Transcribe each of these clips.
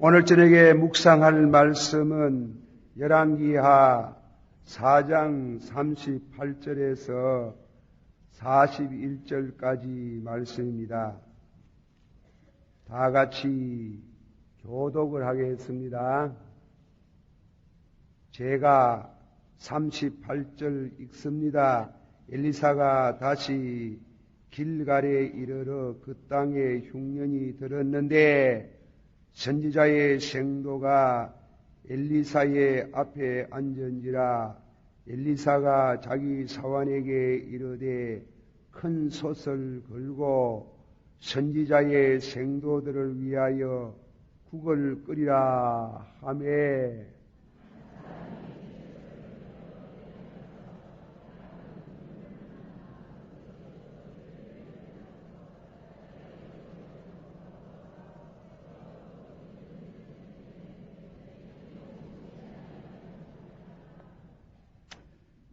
오늘 저녁에 묵상할 말씀은 열왕기하 4장 38절에서 41절까지 말씀입니다. 다 같이 교독을 하겠습니다. 제가 38절 읽습니다. 엘리사가 다시 길갈에 이르러 그 땅에 흉년이 들었는데 선지자의 생도가 엘리사의 앞에 앉은지라. 엘리사가 자기 사환에게 이르되 큰 솥을 걸고 선지자의 생도들을 위하여 국을 끓이라 하매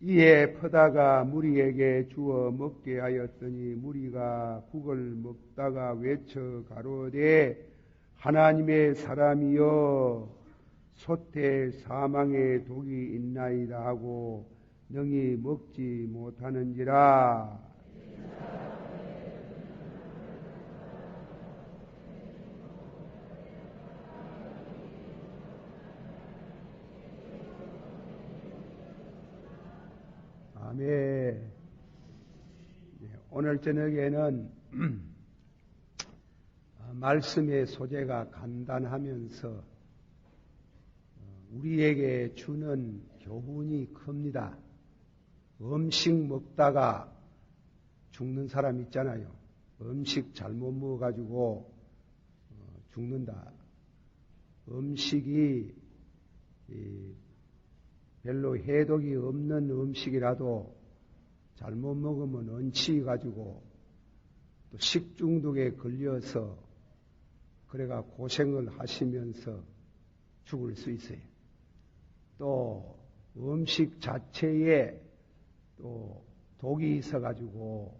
이에 퍼다가 무리에게 주어 먹게 하였더니 무리가 국을 먹다가 외쳐 가로되 하나님의 사람이여 솥에 사망의 독이 있나이다 하고 능히 먹지 못하는지라. 아멘. 오늘 저녁에는 말씀의 소재가 간단하면서 우리에게 주는 교훈이 큽니다. 음식 먹다가 죽는 사람 있잖아요. 음식 잘못 먹어가지고 죽는다. 음식이 별로 해독이 없는 음식이라도 잘못 먹으면 얹히가지고 또 식중독에 걸려서 그래가 고생을 하시면서 죽을 수 있어요. 또 음식 자체에 또 독이 있어가지고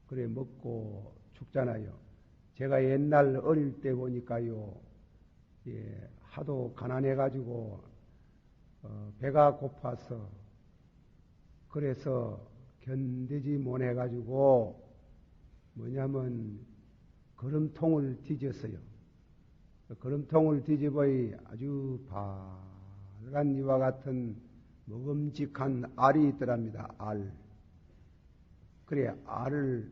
그래 먹고 죽잖아요. 제가 옛날 어릴 때 보니까요, 하도 가난해가지고 배가 고파서 그래서 견디지 못해가지고 뭐냐면 거름통을 뒤졌어요. 거름통을 뒤집어이 아주 빨간 이와 같은 먹음직한 알이 있더랍니다. 알. 그래 알을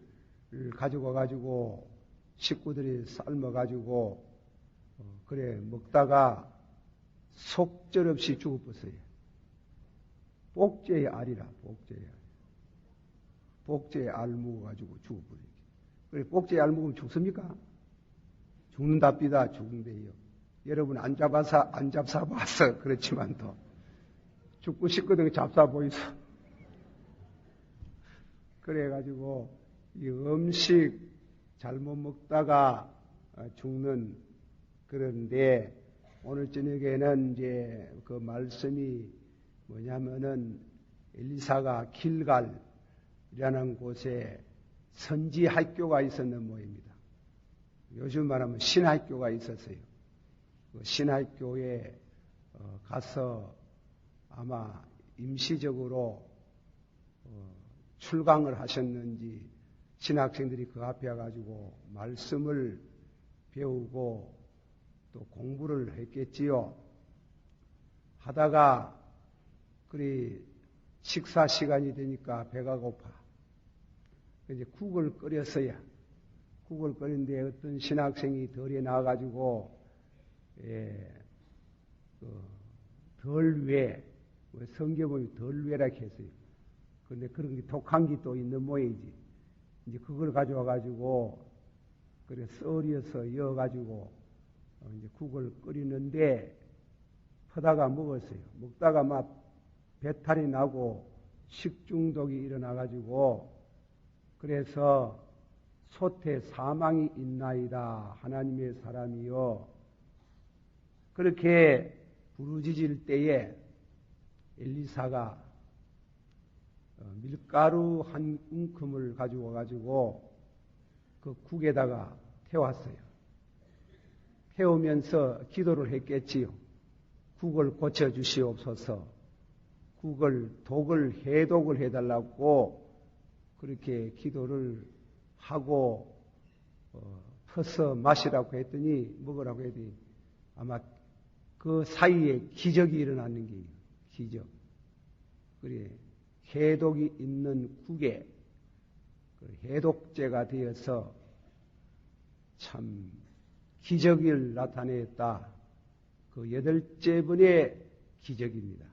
가지고 와가지고 식구들이 삶아가지고 그래 먹다가 속절없이 죽어버렸어요. 복제의 알이라, 복제의 알. 복제의 알 먹어가지고 죽어버려요. 그래, 복제의 알 먹으면 죽습니까? 죽는답니다. 죽는데요. 여러분 안 잡사봐서 그렇지만도 죽고 싶거든요. 잡사 보이소. 그래가지고 이 음식 잘못 먹다가 죽는 그런데 오늘 저녁에는 이제 그 말씀이 뭐냐면은 엘리사가 길갈이라는 곳에 선지학교가 있었는 모입니다. 요즘 말하면 신학교가 있었어요. 그 신학교에 가서 아마 임시적으로 출강을 하셨는지 신학생들이 그 앞에 와가지고 말씀을 배우고 또 공부를 했겠지요. 하다가 그리 식사 시간이 되니까 배가 고파. 이제 국을 끓였어야. 국을 끓인데 어떤 신학생이 덜에 나와가지고 덜외, 성경을 덜외라 했어요. 그런데 그런 게 독한 게 또 있는 모양이지. 이제 그걸 가져와가지고 그래 썰어서 이어가지고 이제 국을 끓이는데 퍼다가 먹었어요. 먹다가 막 배탈이 나고 식중독이 일어나가지고 그래서 솥에 사망이 있나이다. 하나님의 사람이요. 그렇게 부르짖을 때에 엘리사가 밀가루 한 움큼을 가지고 와가지고 그 국에다가 태웠어요. 해오면서 기도를 했겠지요. 국을 고쳐주시옵소서, 독을 해독을 해달라고 그렇게 기도를 하고 퍼서 마시라고 했더니, 먹으라고 했더니 아마 그 사이에 기적이 일어나는 게 기적. 그래, 해독이 있는 국에 해독제가 되어서 참 기적을 나타냈다. 그 8째 번의 기적입니다.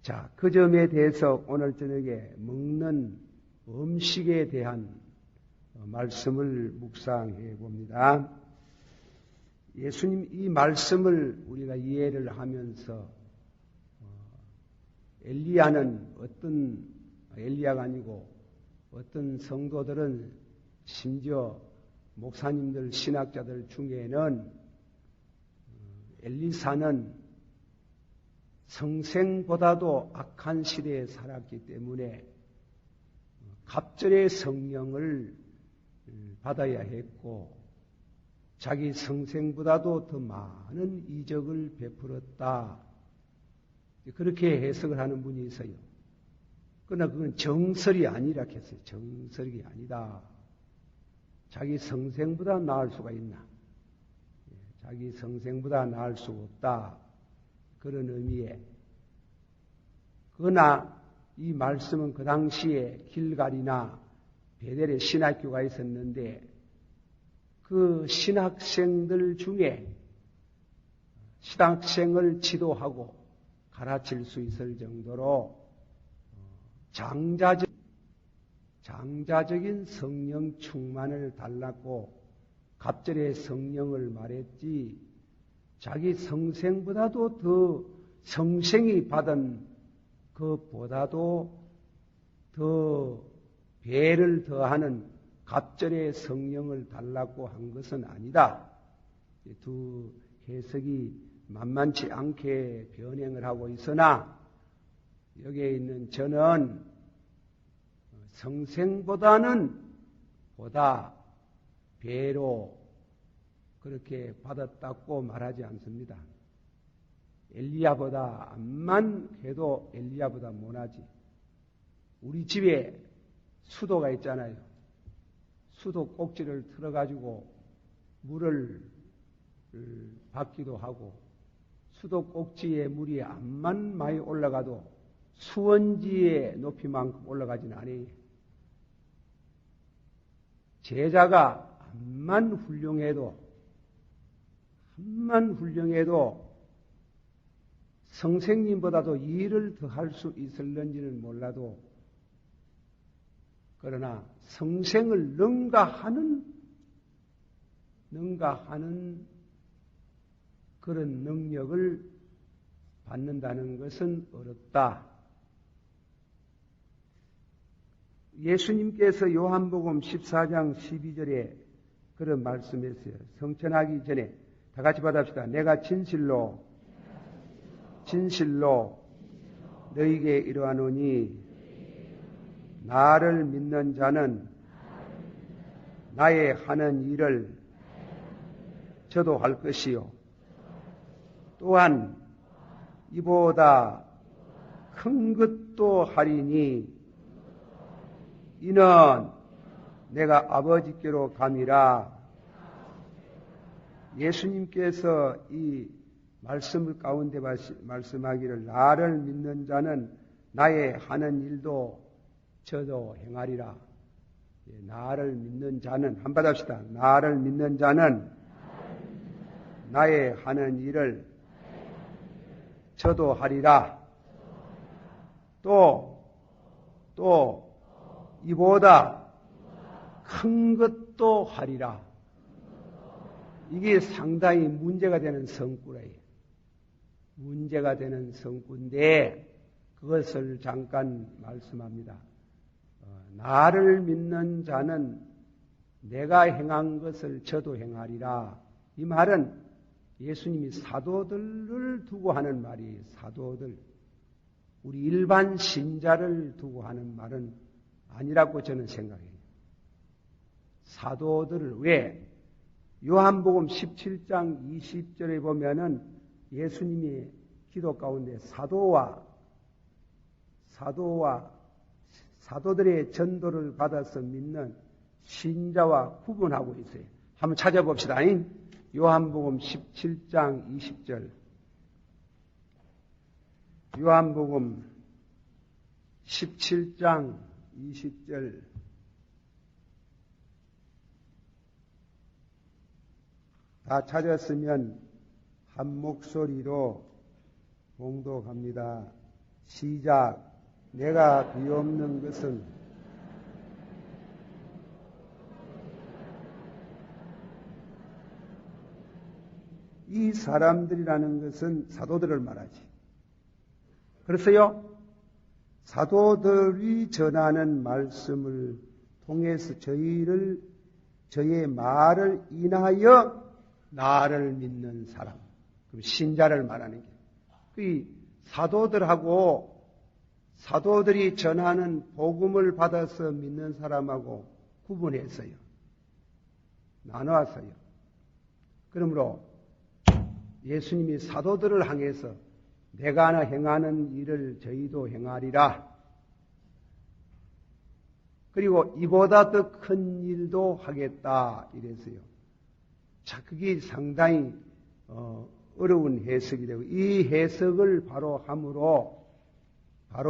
자, 그 점에 대해서 오늘 저녁에 먹는 음식에 대한 말씀을 묵상해 봅니다. 예수님 이 말씀을 우리가 이해를 하면서 엘리야가 아니고 어떤 성도들은 심지어 목사님들, 신학자들 중에는 엘리사는 성생보다도 악한 시대에 살았기 때문에 갑절의 성령을 받아야 했고 자기 성생보다도 더 많은 이적을 베풀었다. 그렇게 해석을 하는 분이 있어요. 그러나 그건 정설이 아니라 했어요. 정설이 아니다. 자기 성생보다 나을 수가 있나? 자기 성생보다 나을 수 없다. 그런 의미에. 그러나 이 말씀은 그 당시에 길갈이나 베델에 신학교가 있었는데 그 신학생들 중에 신학생을 지도하고 가르칠 수 있을 정도로 장자적인 성령 충만을 달라고 갑절의 성령을 말했지 자기 성생보다도 더 성생이 받은 그보다도 더 배를 더하는 갑절의 성령을 달라고 한 것은 아니다. 두 해석이 만만치 않게 변행을 하고 있으나 여기에 있는 저는 성생보다는 보다 배로 그렇게 받았다고 말하지 않습니다. 엘리야보다 암만 해도 엘리야보다 못하지. 우리 집에 수도가 있잖아요. 수도 꼭지를 틀어가지고 물을 받기도 하고 수도 꼭지에 물이 암만 많이 올라가도 수원지의 높이만큼 올라가지는 않아요. 제자가 암만 훌륭해도 선생님보다도 일을 더 할 수 있을는지는 몰라도 그러나 성생을 능가하는 그런 능력을 받는다는 것은 어렵다. 예수님께서 요한복음 14장 12절에 그런 말씀했어요. 성천하기 전에 다 같이 받읍시다. 내가 진실로 너희에게 이르노니 나를 믿는 자는 나의 하는 일을 저도 할 것이요 또한 이보다 큰 것도 하리니 이는 내가 아버지께로 감이라. 예수님께서 이 말씀을 가운데 말씀하기를 나를 믿는 자는 나의 하는 일도 저도 행하리라. 나를 믿는 자는 한번 합시다. 나를 믿는 자는 나의 하는 일을 저도 하리라. 또 이보다 큰 것도 하리라. 이게 상당히 문제가 되는 성구래요. 문제가 되는 성구인데 그것을 잠깐 말씀합니다. 나를 믿는 자는 내가 행한 것을 저도 행하리라. 이 말은 예수님이 사도들을 두고 하는 말이에요. 사도들. 우리 일반 신자를 두고 하는 말은 아니라고 저는 생각해요. 사도들을 왜? 요한복음 17장 20절에 보면은 예수님이 기도 가운데 사도들의 전도를 받아서 믿는 신자와 구분하고 있어요. 한번 찾아봅시다. 요한복음 17장 20절. 요한복음 17장 20절. 다 찾았으면 한 목소리로 봉독합니다. 시작. 내가 비옵는 것은 이 사람들이라는 것은 사도들을 말하지. 그래서요, 사도들이 전하는 말씀을 통해서 저의 말을 인하여 나를 믿는 사람, 그럼 신자를 말하는 게, 그 사도들이 전하는 복음을 받아서 믿는 사람하고 구분했어요. 나누었어요. 그러므로 예수님이 사도들을 향해서 내가 하나 행하는 일을 저희도 행하리라. 그리고 이보다 더 큰 일도 하겠다 이랬어요. 자, 그게 상당히 어려운 해석이 되고, 이 해석을 바로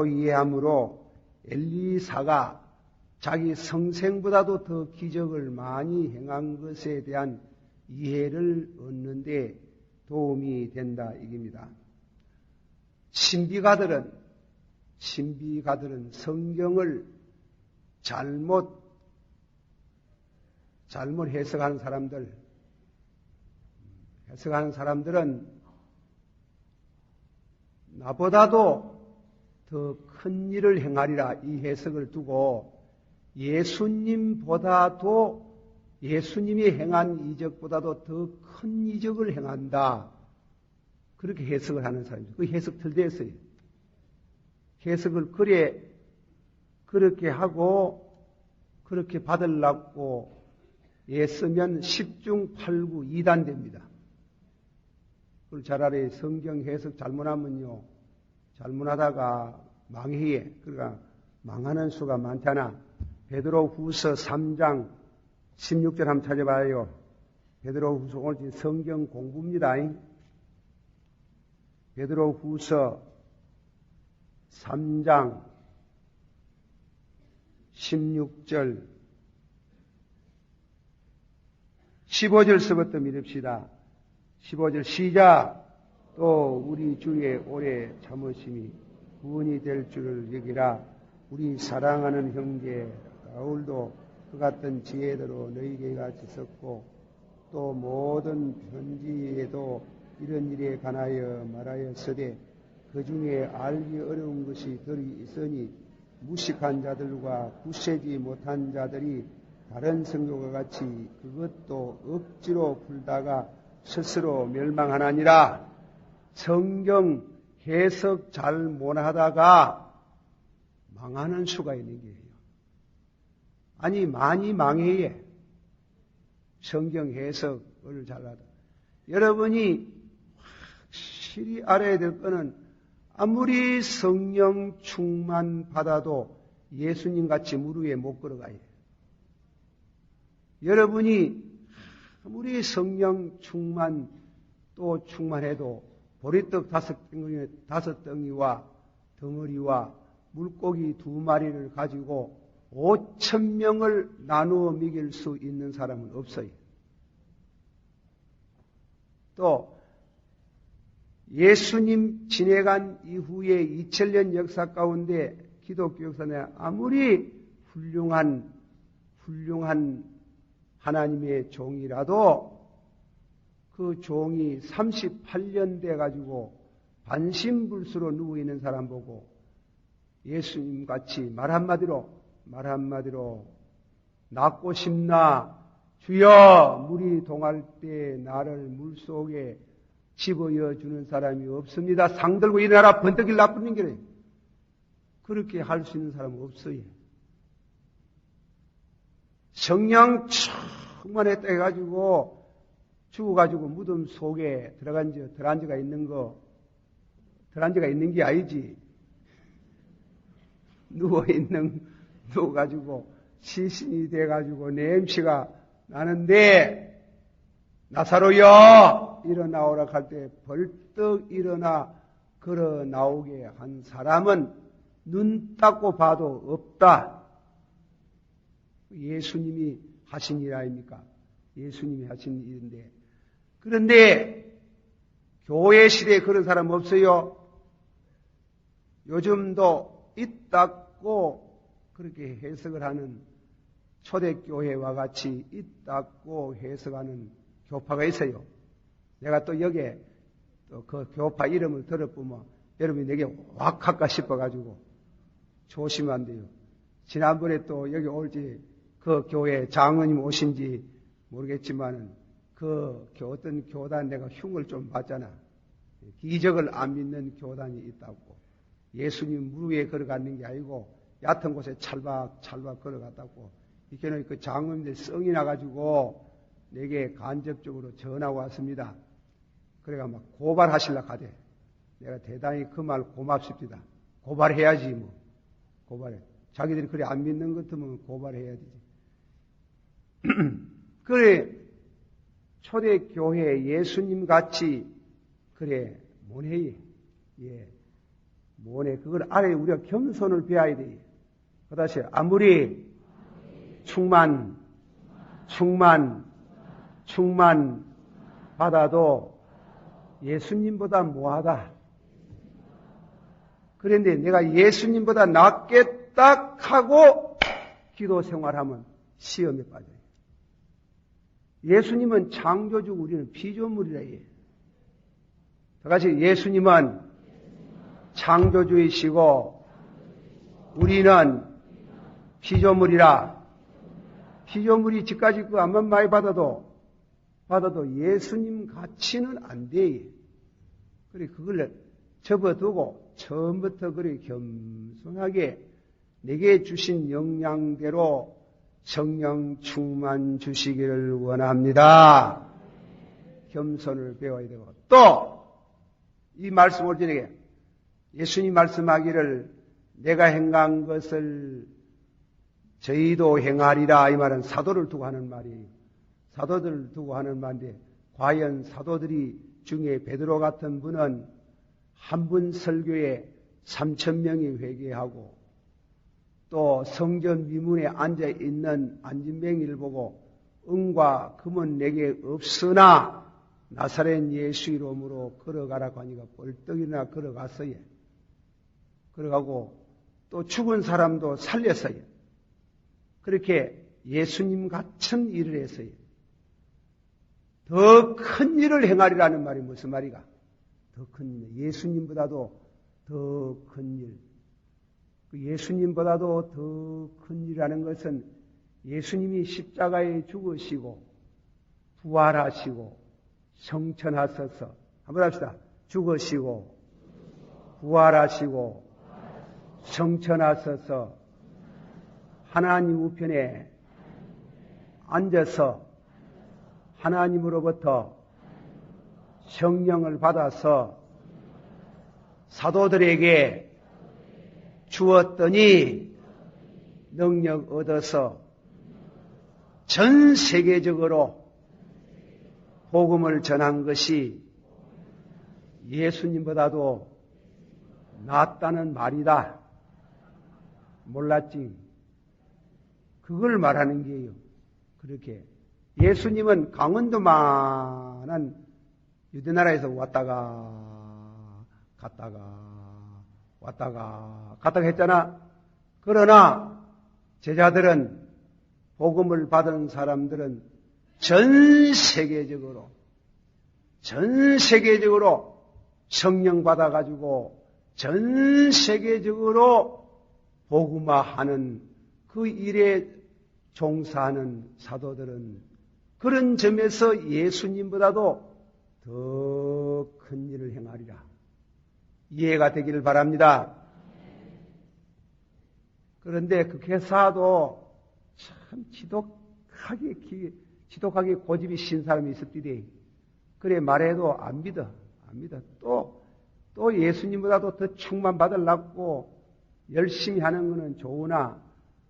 이해함으로 엘리사가 자기 성생보다도 더 기적을 많이 행한 것에 대한 이해를 얻는데 도움이 된다 이깁니다. 신비가들은 성경을 잘못 해석하는 사람들은 나보다도 더 큰 일을 행하리라 이 해석을 두고 예수님이 행한 이적보다도 더 큰 이적을 행한다. 그렇게 해석을 하는 사람이죠. 그 해석 틀렸어요. 해석을 그렇게 하고 그렇게 받으려고 애쓰면 10중 8구 2단 됩니다. 그리고 차라리 성경 해석 잘못하면요, 잘못하다가 망해. 그러니까 망하는 수가 많잖아. 베드로후서 3장 16절 한번 찾아봐요. 베드로후서 오늘 성경 공부입니다. 베드로후서 3장 16절 15절서부터 믿읍시다. 15절 시작. 또 우리 주의 오래 참으심이 구원이 될 줄을 여기라. 우리 사랑하는 형제 바울도 그 같은 지혜대로 너희에게 같이 썼고 또 모든 편지에도 이런 일에 관하여 말하였으되 그 중에 알기 어려운 것이 들이 있으니 무식한 자들과 굳세지 못한 자들이 다른 성도와 같이 그것도 억지로 풀다가 스스로 멸망하나니라. 성경 해석 잘 못하다가 망하는 수가 있는 거예요. 아니 많이 망해요. 성경 해석을 잘하다. 여러분이 확실히 알아야 될 것은 아무리 성령 충만 받아도 예수님같이 무릎 위에 못 걸어가요. 여러분이 아무리 성령 충만 또 충만해도 보리떡 5덩이와 덩어리와 물고기 2마리를 가지고 5,000명을 나누어 먹일 수 있는 사람은 없어요. 또 예수님 지내간 이후에 2000년 역사 가운데 기독교 역사 내에 아무리 훌륭한 하나님의 종이라도 그 종이 38년 돼가지고 반신불수로 누워있는 사람 보고 예수님같이 말 한마디로 낫고 싶나 주여 물이 동할 때 나를 물속에 집어여 주는 사람이 없습니다. 상 들고 일어나라 번뜩일 나쁘는 게래. 그렇게 할 수 있는 사람은 없어요. 성령 충만했다 해가지고 죽어가지고 무덤 속에 들어간 지가 있는 게 아니지. 누워가지고 시신이 돼가지고 냄새가 나는데, 나사로여! 일어나오라 할 때 벌떡 일어나 걸어 나오게 한 사람은 눈 닦고 봐도 없다. 예수님이 하신 일 아닙니까? 예수님이 하신 일인데. 그런데 교회 시대에 그런 사람 없어요? 요즘도 있다고 그렇게 해석을 하는 초대교회와 같이 있다고 해석하는 교파가 있어요. 내가 또 여기에 또 그 교파 이름을 들어보면 여러분이 내게 확 할까 싶어가지고 조심하면 안 돼요. 지난번에 또 여기 올지 그 교회 장로님 오신지 모르겠지만은 어떤 교단 내가 흉을 좀 봤잖아. 기적을 안 믿는 교단이 있다고. 예수님 무릎 위에 걸어가는 게 아니고 얕은 곳에 찰박찰박 걸어갔다고. 이렇게는 그 장로님들 성이 나가지고 내게 간접적으로 전화가 왔습니다. 그래가 막 고발하시려고 하대. 내가 대단히 그 말 고맙습니다. 고발해야지 뭐. 고발해. 자기들이 그래 안 믿는 것 같으면 고발해야 되지. 그래 초대교회 예수님 같이 그래 못해. 예. 못해. 그걸 알아야 우리가 겸손을 배워야 돼. 그 다시 아무리 충만 받아도 예수님보다 뭐하다. 그런데 내가 예수님보다 낫겠다 하고 기도 생활하면 시험에 빠져요. 예수님은 창조주고 우리는 피조물이라 해요. 다같이 예수님은 창조주이시고 우리는 피조물이라. 피조물이 지까지 그 암만 많이 받아도 예수님 같이는 안 돼. 그래 그걸 접어두고 처음부터 그래 겸손하게 내게 주신 역량대로 성령 충만 주시기를 원합니다. 겸손을 배워야 되고 또 이 말씀을 드리게 예수님 말씀하기를 내가 행한 것을 저희도 행하리라. 이 말은 사도를 두고 하는 말이에요. 사도들을 두고 하는 말인데 과연 사도들이 중에 베드로 같은 분은 한 분 설교에 3,000명이 회개하고 또 성전 미문에 앉아있는 안진뱅이를 보고 은과 금은 내게 없으나 나사렛 예수 이름으로 걸어가라고 하니까 벌떡이나 걸어갔어요. 걸어가고 또 죽은 사람도 살렸어요. 그렇게 예수님 같은 일을 했어요. 더 큰 일을 행하리라는 말이 무슨 말이가? 더 큰 일. 예수님보다도 더 큰 일. 예수님보다도 더 큰 일이라는 것은 예수님이 십자가에 죽으시고 부활하시고 성천하셔서 한번 합시다. 죽으시고 부활하시고 성천하셔서 하나님 우편에 앉아서 하나님으로부터 성령을 받아서 사도들에게 주었더니 능력 얻어서 전 세계적으로 복음을 전한 것이 예수님보다도 낫다는 말이다. 몰랐지? 그걸 말하는 게요. 그렇게. 예수님은 강원도만한 유대나라에서 왔다가 갔다가 했잖아. 그러나 제자들은 복음을 받은 사람들은 전 세계적으로 성령 받아가지고 전 세계적으로 복음화하는 그 일에 종사하는 사도들은 그런 점에서 예수님보다도 더 큰 일을 행하리라. 이해가 되기를 바랍니다. 그런데 그 개사도 참 지독하게 고집이 신 사람이 있었더니 그래 말해도 안 믿어. 또 예수님보다도 더 충만 받으려고 열심히 하는 것은 좋으나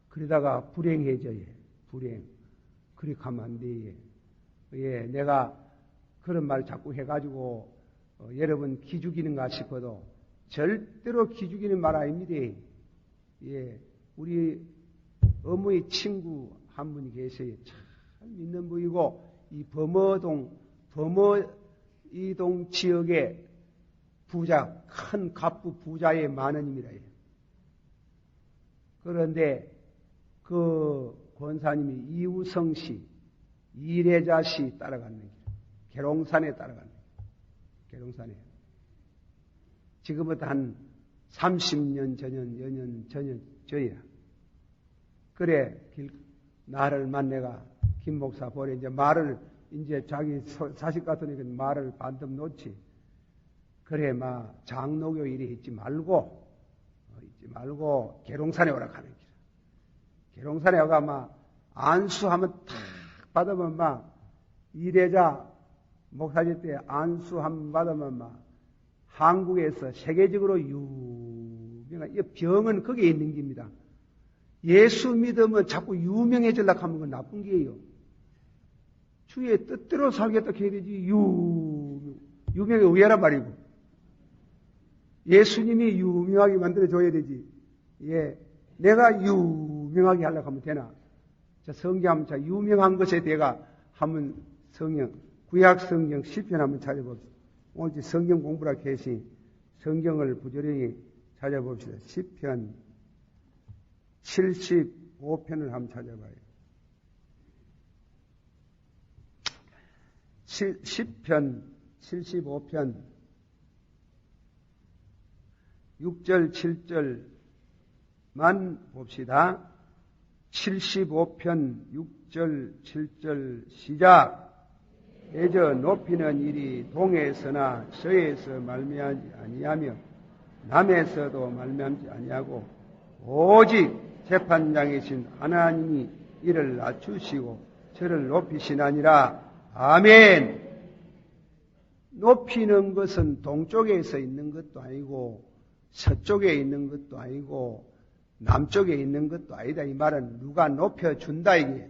그러다가 불행해져요. 불행. 그리 가면 안 돼. 예, 내가 그런 말 자꾸 해가지고 여러분 기죽이는가 싶어도 절대로 기죽이는 말 아닙니다. 예, 우리 어머니 친구 한 분이 계세요. 참 믿는 분이고 이 범어이동 지역에 부자, 큰 갑부 부자의 만원입니다. 그런데 그 권사님이 이우성 씨, 이래자 씨 따라가는 길, 계룡산에 따라가는 길, 계룡산에. 지금부터 한 30년 전이야. 그래, 나를 만나가 김 목사 보래 이제 말을 이제 자기 자식 같으니까 말을 반쯤 놓지. 그래, 장로교 일이 잊지 말고 계룡산에 오라 가는 길. 계룡산에 와가 안수하면 탁 받으면 이래자 목사질 때 안수함 받으면 한국에서 세계적으로 유명한 이 병은 거기에 있는 겁니다. 예수 믿으면 자꾸 유명해지려고 하면 그건 나쁜 게예요. 주의 뜻대로 살겠다 해야 되지 유명해 우야란 말이고 예수님이 유명하게 만들어줘야 되지. 예, 내가 유명하게 하려고 하면 되나? 자, 성경 한번 자, 유명한 것에 대가 한번 구약 성경 시편 한번 찾아봅시다. 오늘 성경 공부라 계시 성경을 부지런히 찾아봅시다. 시편 75편을 한번 찾아봐요. 시편 75편 6절 7절만 봅시다. 75편 6절 7절 시작. 애저 높이는 일이 동에서나 서에서 말미암지 아니하며 남에서도 말미암지 아니하고 오직 재판장이신 하나님이 이를 낮추시고 저를 높이시나니라. 아멘. 높이는 것은 동쪽에서 있는 것도 아니고 서쪽에 있는 것도 아니고 남쪽에 있는 것도 아니다. 이 말은 누가 높여준다 이게.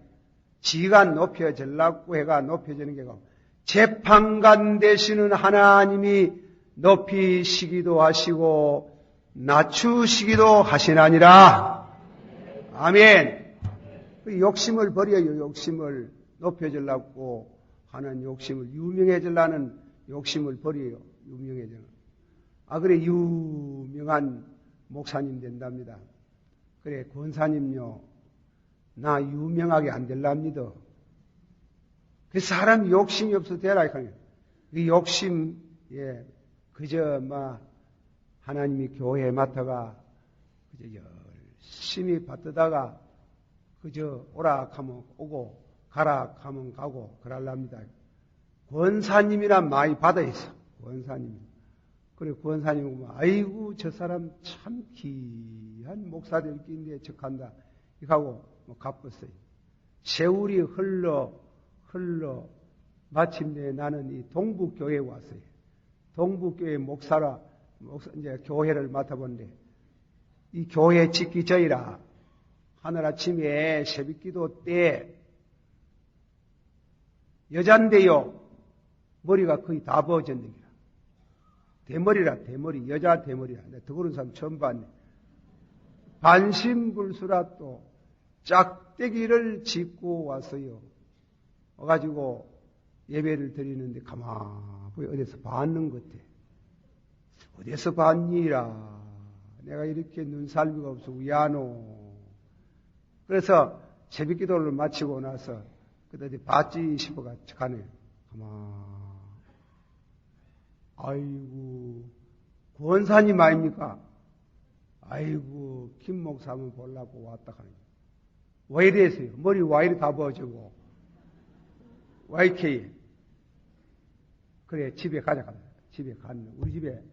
지가 높여질라고 해가 높여지는 게 아니고 재판관 되시는 하나님이 높이시기도 하시고 낮추시기도 하시나니라. 아멘. 욕심을 버려요. 욕심을 높여지려고 하는 욕심을 유명해지려는 욕심을 버려요. 유명해지는. 그래 유명한 목사님 된답니다. 그래 권사님요. 나 유명하게 안 될랍니다. 그 사람 욕심이 없어 되라 이거예요. 그 욕심 그저 하나님이 교회에 맡아가 그저 열심히 받다가 그저 오락하면 오고 가락하면 가고 그럴랍니다. 권사님이란 많이 받아 있어. 권사님. 그래 권사님 보면 아이고 저 사람 참 귀한 목사들 끼인데 척한다. 이하고 갚았어요. 세월이 흘러 마침내 나는 이 동북교회에 왔어요. 동북교회 이제 교회를 맡아본데 이 교회 짓기 전이라 하늘아침에 새벽기도 때 여잔데요. 머리가 거의 다 부어졌는 거야. 대머리, 여자 대머리라. 내가 더 그런 사람 처음 봤네. 반신불수라 또 짝대기를 짚고 왔어요. 와가지고 예배를 드리는데 가만히 어디서 봤는 것 같아. 어디서 봤니라. 내가 이렇게 눈살미가 없어 우야노. 그래서 새벽 기도를 마치고 나서 그때 봤지 싶어가 가네. 아이고 권사님 아닙니까? 아이고 김 목사 한번 보려고 왔다 가네. 왜 이랬어요? 머리 와 이리 다 부어지고 YK. 그래, 집에 가자. 집에 갔네. 우리 집에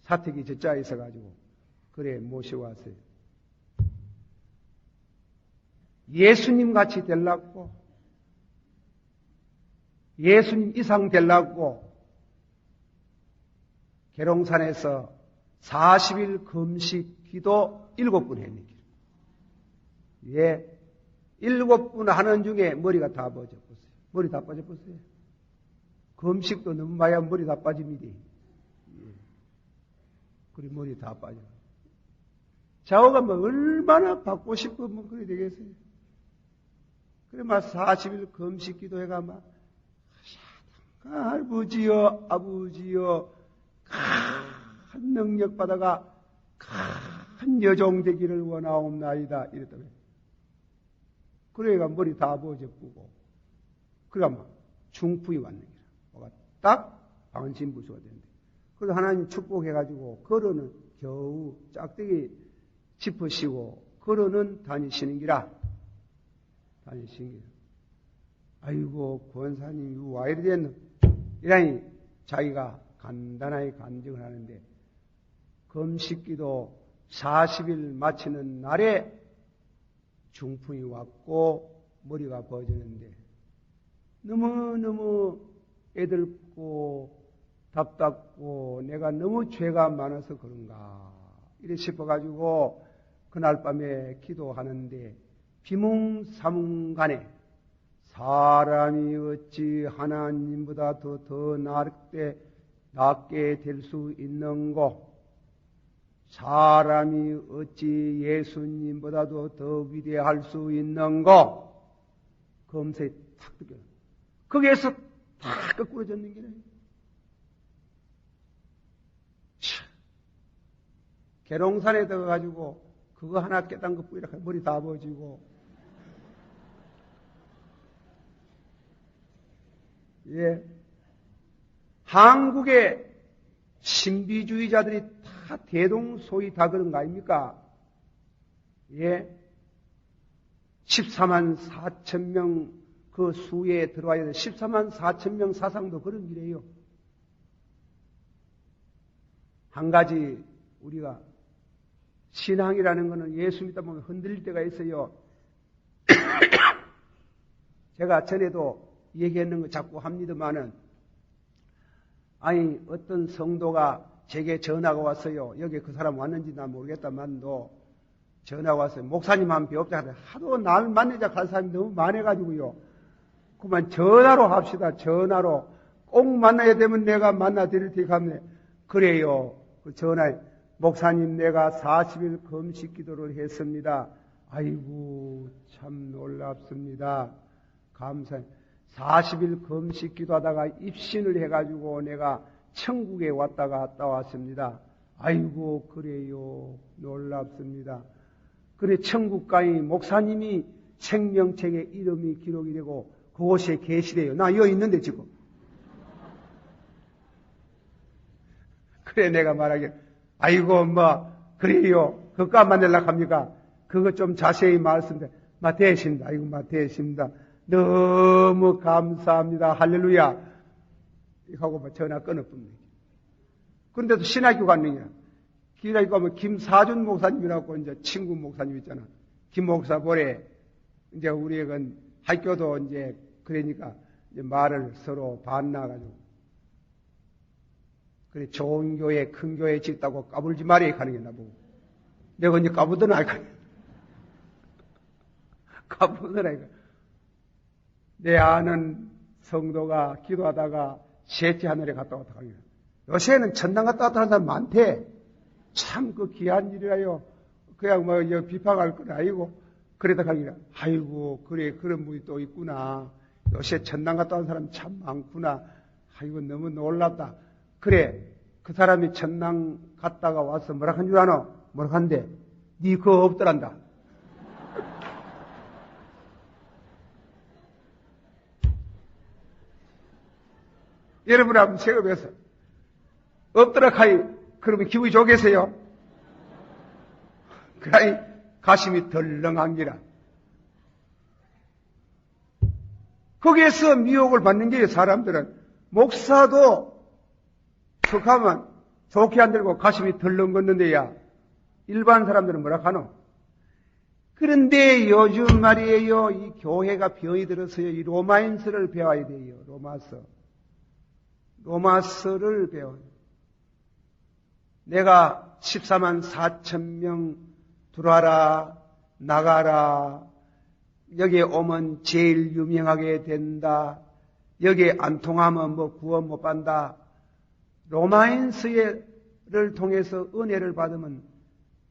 사택이 저짜 있어가지고, 그래, 모시고 왔어요. 예수님 같이 되려고, 예수님 이상 되려고 계룡산에서 40일 금식 기도 7번 했는데, 예, 7번 하는 중에 머리가 다 빠져버렸어요. 머리 다 빠져버렸어요. 금식도 너무 많이 하면 머리 다 빠집니다. 예. 그리고 머리 다 빠져. 자오가 뭐 얼마나 받고 싶으면 그래 되겠어요. 그래 막 40일 금식 기도해가 막 아버지여 아버지여 큰 능력 받아가 큰 여종 되기를 원하옵나이다 이랬다며. 그래가 머리 다 버져쁘고 그래가 막 중풍이 왔는 거야. 뭐가 딱 방신부수가 된대. 그래서 하나님 축복해가지고 걸어는 겨우 짝대기 짚으시고 걸어는 다니시는 기라. 다니시는 기라. 아이고 권사님 와 이리 됐노. 이라니 자기가 간단하게 간증을 하는데 금식기도 40일 마치는 날에 중풍이 왔고 머리가 버지는데 너무너무 애들고 답답고 내가 너무 죄가 많아서 그런가 이래 싶어가지고 그날 밤에 기도하는데 비몽사몽간에 사람이 어찌 하나님보다 더 낫게 될 수 있는고 사람이 어찌 예수님보다도 더 위대할 수 있는고 검색이 탁 느껴요. 거기에서 다 거꾸러졌는 게네. 계룡산에 들어가가지고 그거 하나 깨닫는 것뿐이라 머리 다 버지고 예. 한국의 신비주의자들이 다 대동소이 다 그런 거 아닙니까? 예. 14만 4천 명 그 수에 들어와야 돼. 14만 4천 명 사상도 그런 길이에요. 한 가지 우리가 신앙이라는 것은 예수 믿다 보면 흔들릴 때가 있어요. 제가 전에도 얘기했는 거 자꾸 합니다만은 아니 어떤 성도가 제게 전화가 왔어요. 여기 그 사람 왔는지 난 모르겠다만도 전화가 왔어요. 목사님 한 배 없자 하는데 하도 날 만나자 갈 사람이 너무 많아가지고요. 그만 전화로 합시다. 전화로 꼭 만나야 되면 내가 만나 드릴 테니까 하면 그래요. 그 전화에 목사님 내가 40일 금식 기도를 했습니다. 아이고 참 놀랍습니다. 감사해요. 40일 금식 기도하다가 입신을 해가지고 내가 천국에 왔다가 갔다 왔습니다. 아이고 그래요. 놀랍습니다. 그래 천국 가니 목사님이 생명책에 이름이 기록이 되고 그곳에 계시래요. 나 여기 있는데 지금. 그래 내가 말하길 아이고 뭐 그래요. 그까 만들려고 합니까? 그거 좀 자세히 말씀드려. 되십니다. 아이고 되십니다. 너무 감사합니다. 할렐루야. 하고 전화 끊어뿐니다. 그런데도 신학교 갔는 거야. 신학교 가면 김사준 목사님이라고 이제 친구 목사님 있잖아. 김 목사 보래. 이제 우리가 학교도 이제 그러니까 이제 말을 서로 반나가지고. 그래 좋은 교회, 큰 교회 짓다고 까불지 말아야 가는 게 나보고. 내가 이제 까부더나 할까. 까부더나 할까. 내 아는 성도가 기도하다가 셋째 하늘에 갔다 왔다 가요. 요새는 천당 갔다 왔다 하는 사람 많대. 참 그 귀한 일이라요. 그냥 뭐 비판할 건 아니고 그러다 가기라. 아이고 그래 그런 분이 또 있구나. 요새 천당 갔다 온 사람 참 많구나. 아이고 너무 놀랍다. 그래 그 사람이 천당 갔다가 와서 뭐라 한 줄 아노? 뭐라 한대? 니 그거 없더란다. 여러분 한번 생각해서 없더라 카이 그러면 기분이 좋겠어요? 그라이 가슴이 덜렁한 기라. 거기에서 미혹을 받는 게 사람들은 목사도 척하면 좋게 안 들고 가슴이 덜렁 걷는데야 일반 사람들은 뭐라 하노? 그런데 요즘 말이에요. 이 교회가 병이 들어서요. 이 로마인서를 배워야 돼요. 로마서를 배워요. 내가 14만 4천 명 들어와라, 나가라, 여기에 오면 제일 유명하게 된다, 여기에 안 통하면 뭐 구원 못 받는다. 로마인서를 통해서 은혜를 받으면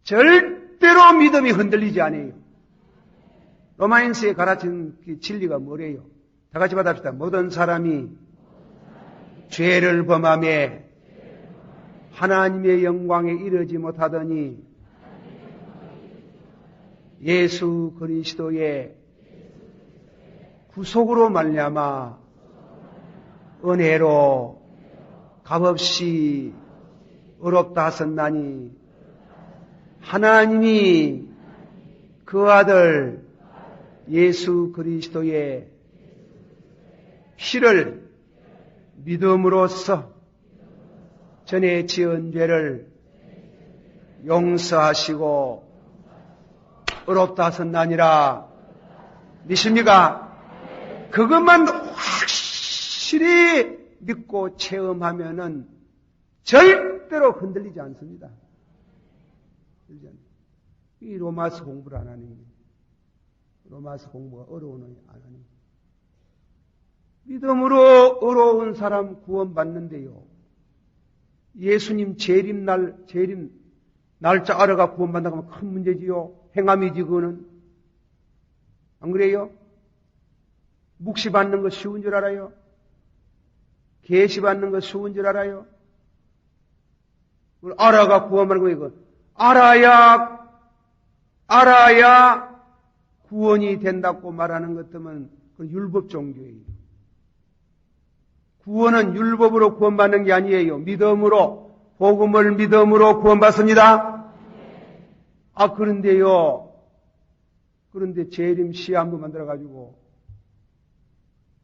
절대로 믿음이 흔들리지 않아요. 로마인서에 가르친 그 진리가 뭐래요? 다 같이 받아봅시다. 모든 사람이 죄를 범하며 하나님의 영광에 이르지 못하더니 예수 그리스도의 구속으로 말미암아 은혜로 값없이 의롭다 하셨나니 하나님이 그 아들 예수 그리스도의 피를 믿음으로써 전에 지은 죄를 용서하시고 의롭다 하셨나니라. 믿습니까? 그것만 확실히 믿고 체험하면은 절대로 흔들리지 않습니다. 이 로마서 공부를 안 하는 거예요. 로마서 공부가 어려운 안 하는 거예요. 믿음으로 어려운 사람 구원받는데요. 예수님 재림 날짜 알아가 구원받는다고 하면 큰 문제지요. 행함이지 그거는. 안 그래요? 묵시 받는 거 쉬운 줄 알아요? 계시 받는 거 쉬운 줄 알아요? 그걸 알아가 구원받는 거 이거. 알아야 구원이 된다고 말하는 것 때문에 그건 율법 종교예요. 구원은 율법으로 구원받는 게 아니에요. 믿음으로, 복음을 믿음으로 구원받습니다. 그런데 재림 시한부 만들어가지고,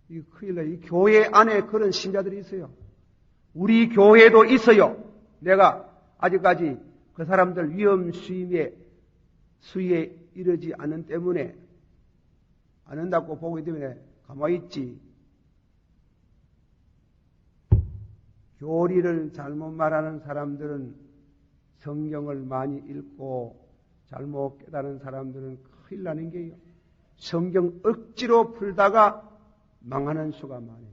이 큰일 나요. 이 교회 안에 그런 신자들이 있어요. 우리 교회도 있어요. 내가 아직까지 그 사람들 위험 수위에 이르지 않은 때문에, 안 한다고 보기 때문에 가만히 있지. 교리를 잘못 말하는 사람들은 성경을 많이 읽고 잘못 깨달은 사람들은 큰일 나는 게요. 성경 억지로 풀다가 망하는 수가 많아요.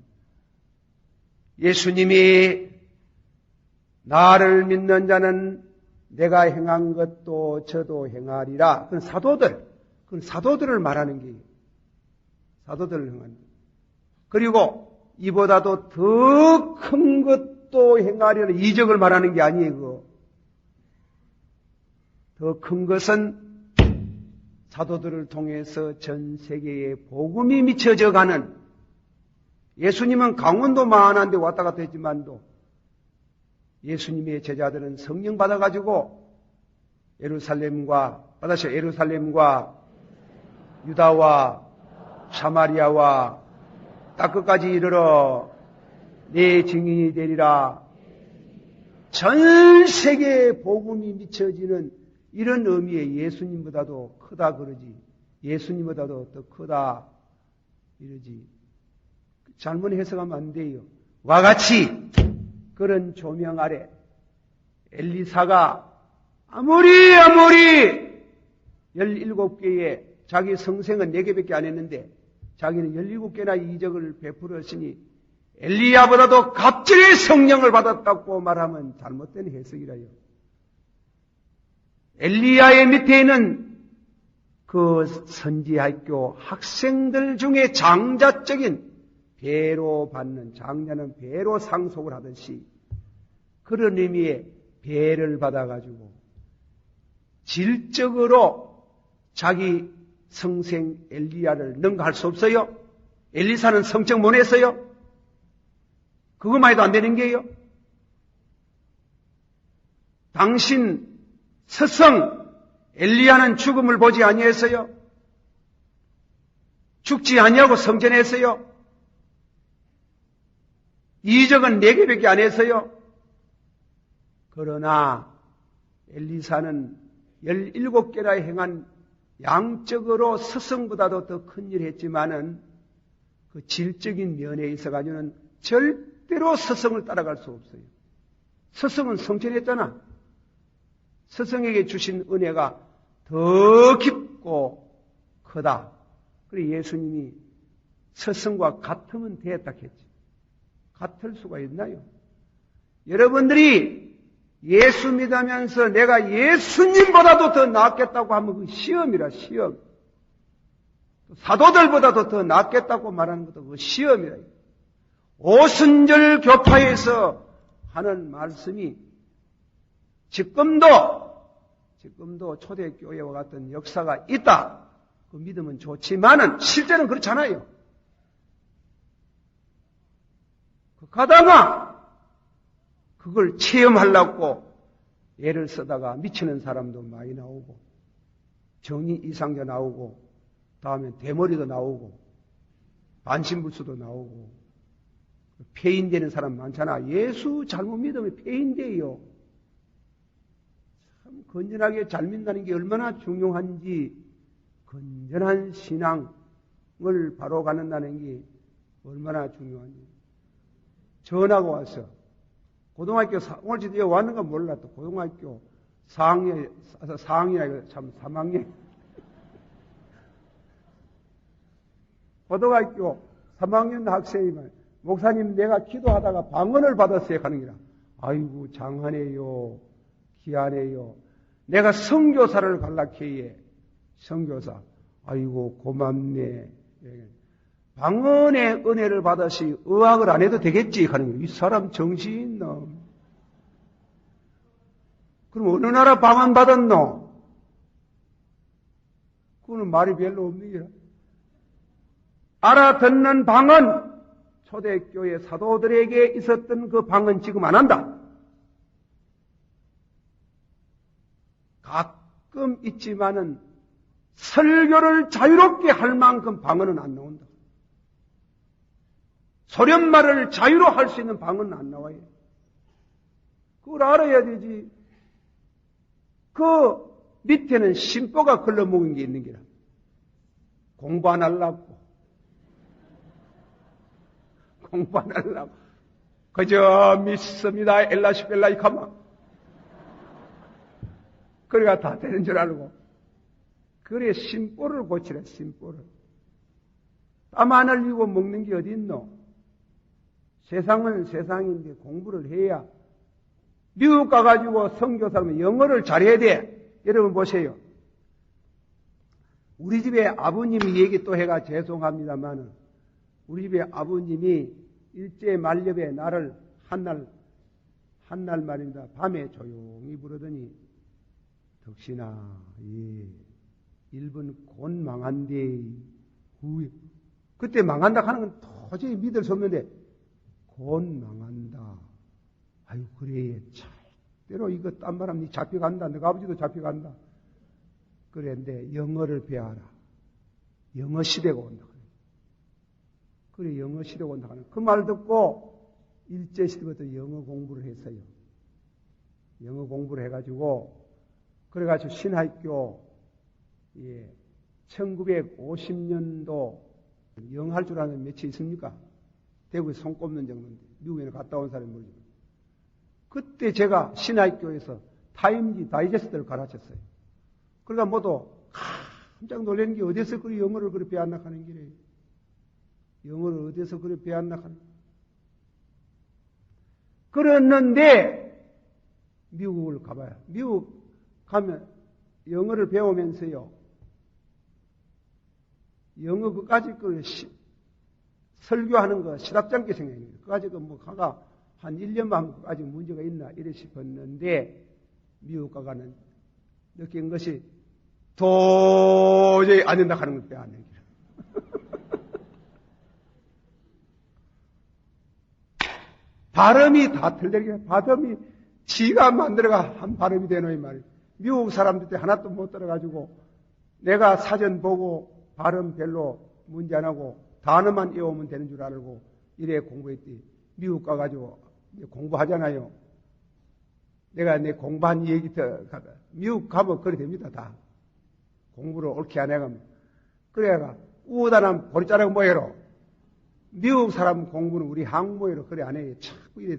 예수님이 나를 믿는 자는 내가 행한 것도 저도 행하리라. 그건 사도들을 말하는 게요. 사도들을 행하는 거예요. 그리고 이보다도 더 큰 것도 행하려는 이적을 말하는 게 아니에요. 그거. 더 큰 것은 사도들을 통해서 전 세계에 복음이 미쳐져 가는, 예수님은 강원도 만한데 왔다 갔다 했지만도 예수님의 제자들은 성령 받아가지고 예루살렘과 유다와 사마리아와 딱 끝까지 이르러 내 증인이 되리라. 전 세계에 복음이 미쳐지는 이런 의미의 예수님보다도 크다 그러지. 예수님보다도 더 크다 이러지. 잘못 해석하면 안 돼요. 와 같이 그런 조명 아래 엘리사가 아무리 17개의 자기 성생은 4개밖에 안 했는데 자기는 17개나 이적을 베풀었으니 엘리야보다도 갑절의 성령을 받았다고 말하면 잘못된 해석이라요. 엘리야의 밑에 있는 그 선지학교 학생들 중에 장자적인 배로 받는, 장자는 배로 상속을 하듯이 그런 의미의 배를 받아가지고 질적으로 자기 성생 엘리야를 능가할 수 없어요? 엘리사는 성적 못 했어요? 그것만 해도 안 되는 게요? 당신 스승 엘리야는 죽음을 보지 아니했어요? 죽지 아니하고 성전했어요? 이적은 4개밖에 안 했어요? 그러나 엘리사는 17개나 행한 양적으로 스승보다도 더 큰 일을 했지만은 그 질적인 면에 있어가지고는 절대로 스승을 따라갈 수 없어요. 스승은 성천했잖아. 스승에게 주신 은혜가 더 깊고 크다. 그래 예수님이 스승과 같으면 되었다 했지. 같을 수가 있나요? 여러분들이 예수 믿으면서 내가 예수님보다도 더 낫겠다고 하면 그 시험이라 시험. 사도들보다도 더 낫겠다고 말하는 것도 그 시험이라. 오순절 교파에서 하는 말씀이 지금도 초대교회와 같은 역사가 있다. 그 믿으면 좋지만은 실제는 그렇잖아요. 가다가 그걸 체험하려고 애를 쓰다가 미치는 사람도 많이 나오고 정의 이상자 나오고 다음에 대머리도 나오고 반신불수도 나오고 폐인되는 사람 많잖아. 예수 잘못 믿으면 폐인돼요. 참 건전하게 잘 믿는다는 게 얼마나 중요한지 건전한 신앙을 바로 갖는다는 게 얼마나 중요한지. 전화가 왔어. 고등학교 오늘 진짜 왔는가 몰라. 또 고등학교 4학년이라 참 3학년. 고등학교 3학년 학생이면 목사님 내가 기도하다가 방언을 받았어요 하는 기라. 아이고 장하네요. 귀하네요. 내가 선교사를 갈라케이에 선교사. 아이고 고맙네. 방언의 은혜를 받아시 의학을 안 해도 되겠지 하는 거예요. 이 사람 정신 있나? 그럼 어느 나라 방언 받았노? 그거는 말이 별로 없는 게라. 알아듣는 방언, 초대교회 사도들에게 있었던 그 방언 지금 안 한다. 가끔 있지만은 설교를 자유롭게 할 만큼 방언은 안 나온다. 소련말을 자유로 할 수 있는 방언은 안 나와요. 그걸 알아야 되지. 그 밑에는 심보가 걸러먹은 게 있는 게라. 공부 안 하려고. 공부 안 하려고. 그저 믿습니다. 엘라시벨라이 가마. 그래가 다 되는 줄 알고. 그래 심보를 고치라. 심보를. 땀 안 흘리고 먹는 게 어디 있노? 세상은 세상인데 공부를 해야. 미국 가가지고 선교사면 영어를 잘해야 돼. 여러분 보세요. 우리 집에 아버님이 얘기 또 해가 죄송합니다만은 우리 집에 아버님이 일제 만렵에 나를 한날 말입니다. 밤에 조용히 부르더니 덕신아, 예, 일본 곧 망한데 후에 그때 망한다 하는 건 도저히 믿을 수 없는데 곧 망한다. 아유 그래 절대로 이거 딴 바람 니 잡혀간다. 너가 아버지도 잡혀간다. 그랬는데 영어를 배워라. 영어 시대가 온다. 그래 영어 시대가 온다 하는 그 말 듣고 일제 시대부터 영어 공부를 했어요. 영어 공부를 해가지고 그래가지고 신학교 1950년도 영어 할 줄 아는 몇이 있습니까? 대구에 손꼽는 정도인데 미국에는 갔다 온 사람이 모르죠. 그때 제가 신학교에서 타임지 다이제스트를 가르쳤어요. 그러니까 모두 깜짝 놀라는 게 어디서 그리 영어를 그리 배웠나 하는 길에 영어를 어디서 그리 배웠나 하는 그랬는데 미국을 가봐요. 미국 가면 영어를 배우면서요. 영어 그까짓 걸 설교하는 거 시답잖게 생각해요. 그까짓 거 뭐 가가 한 1년만 아직 문제가 있나 이래 싶었는데 미국 가가는 느낀 것이 도저히 안 된다 하는 걸 배웠는 거예요. 발음이 다 틀리게 발음이 지가 만들어가 한 발음이 되노 이 말이에요. 미국 사람들 하나도 못 들어가지고 내가 사전 보고 발음 별로 문제 안 하고 단어만 외우면 되는 줄 알고 이래 공부했더니 미국 가가지고 공부하잖아요. 내가 내 공부한 얘기 미국 가면 그래 됩니다 다. 공부를 옳게 안 해가면. 그래가, 우다난 보리자락 모여로. 미국 사람 공부는 우리 한국 모여로 그래 안 해. 자꾸 이래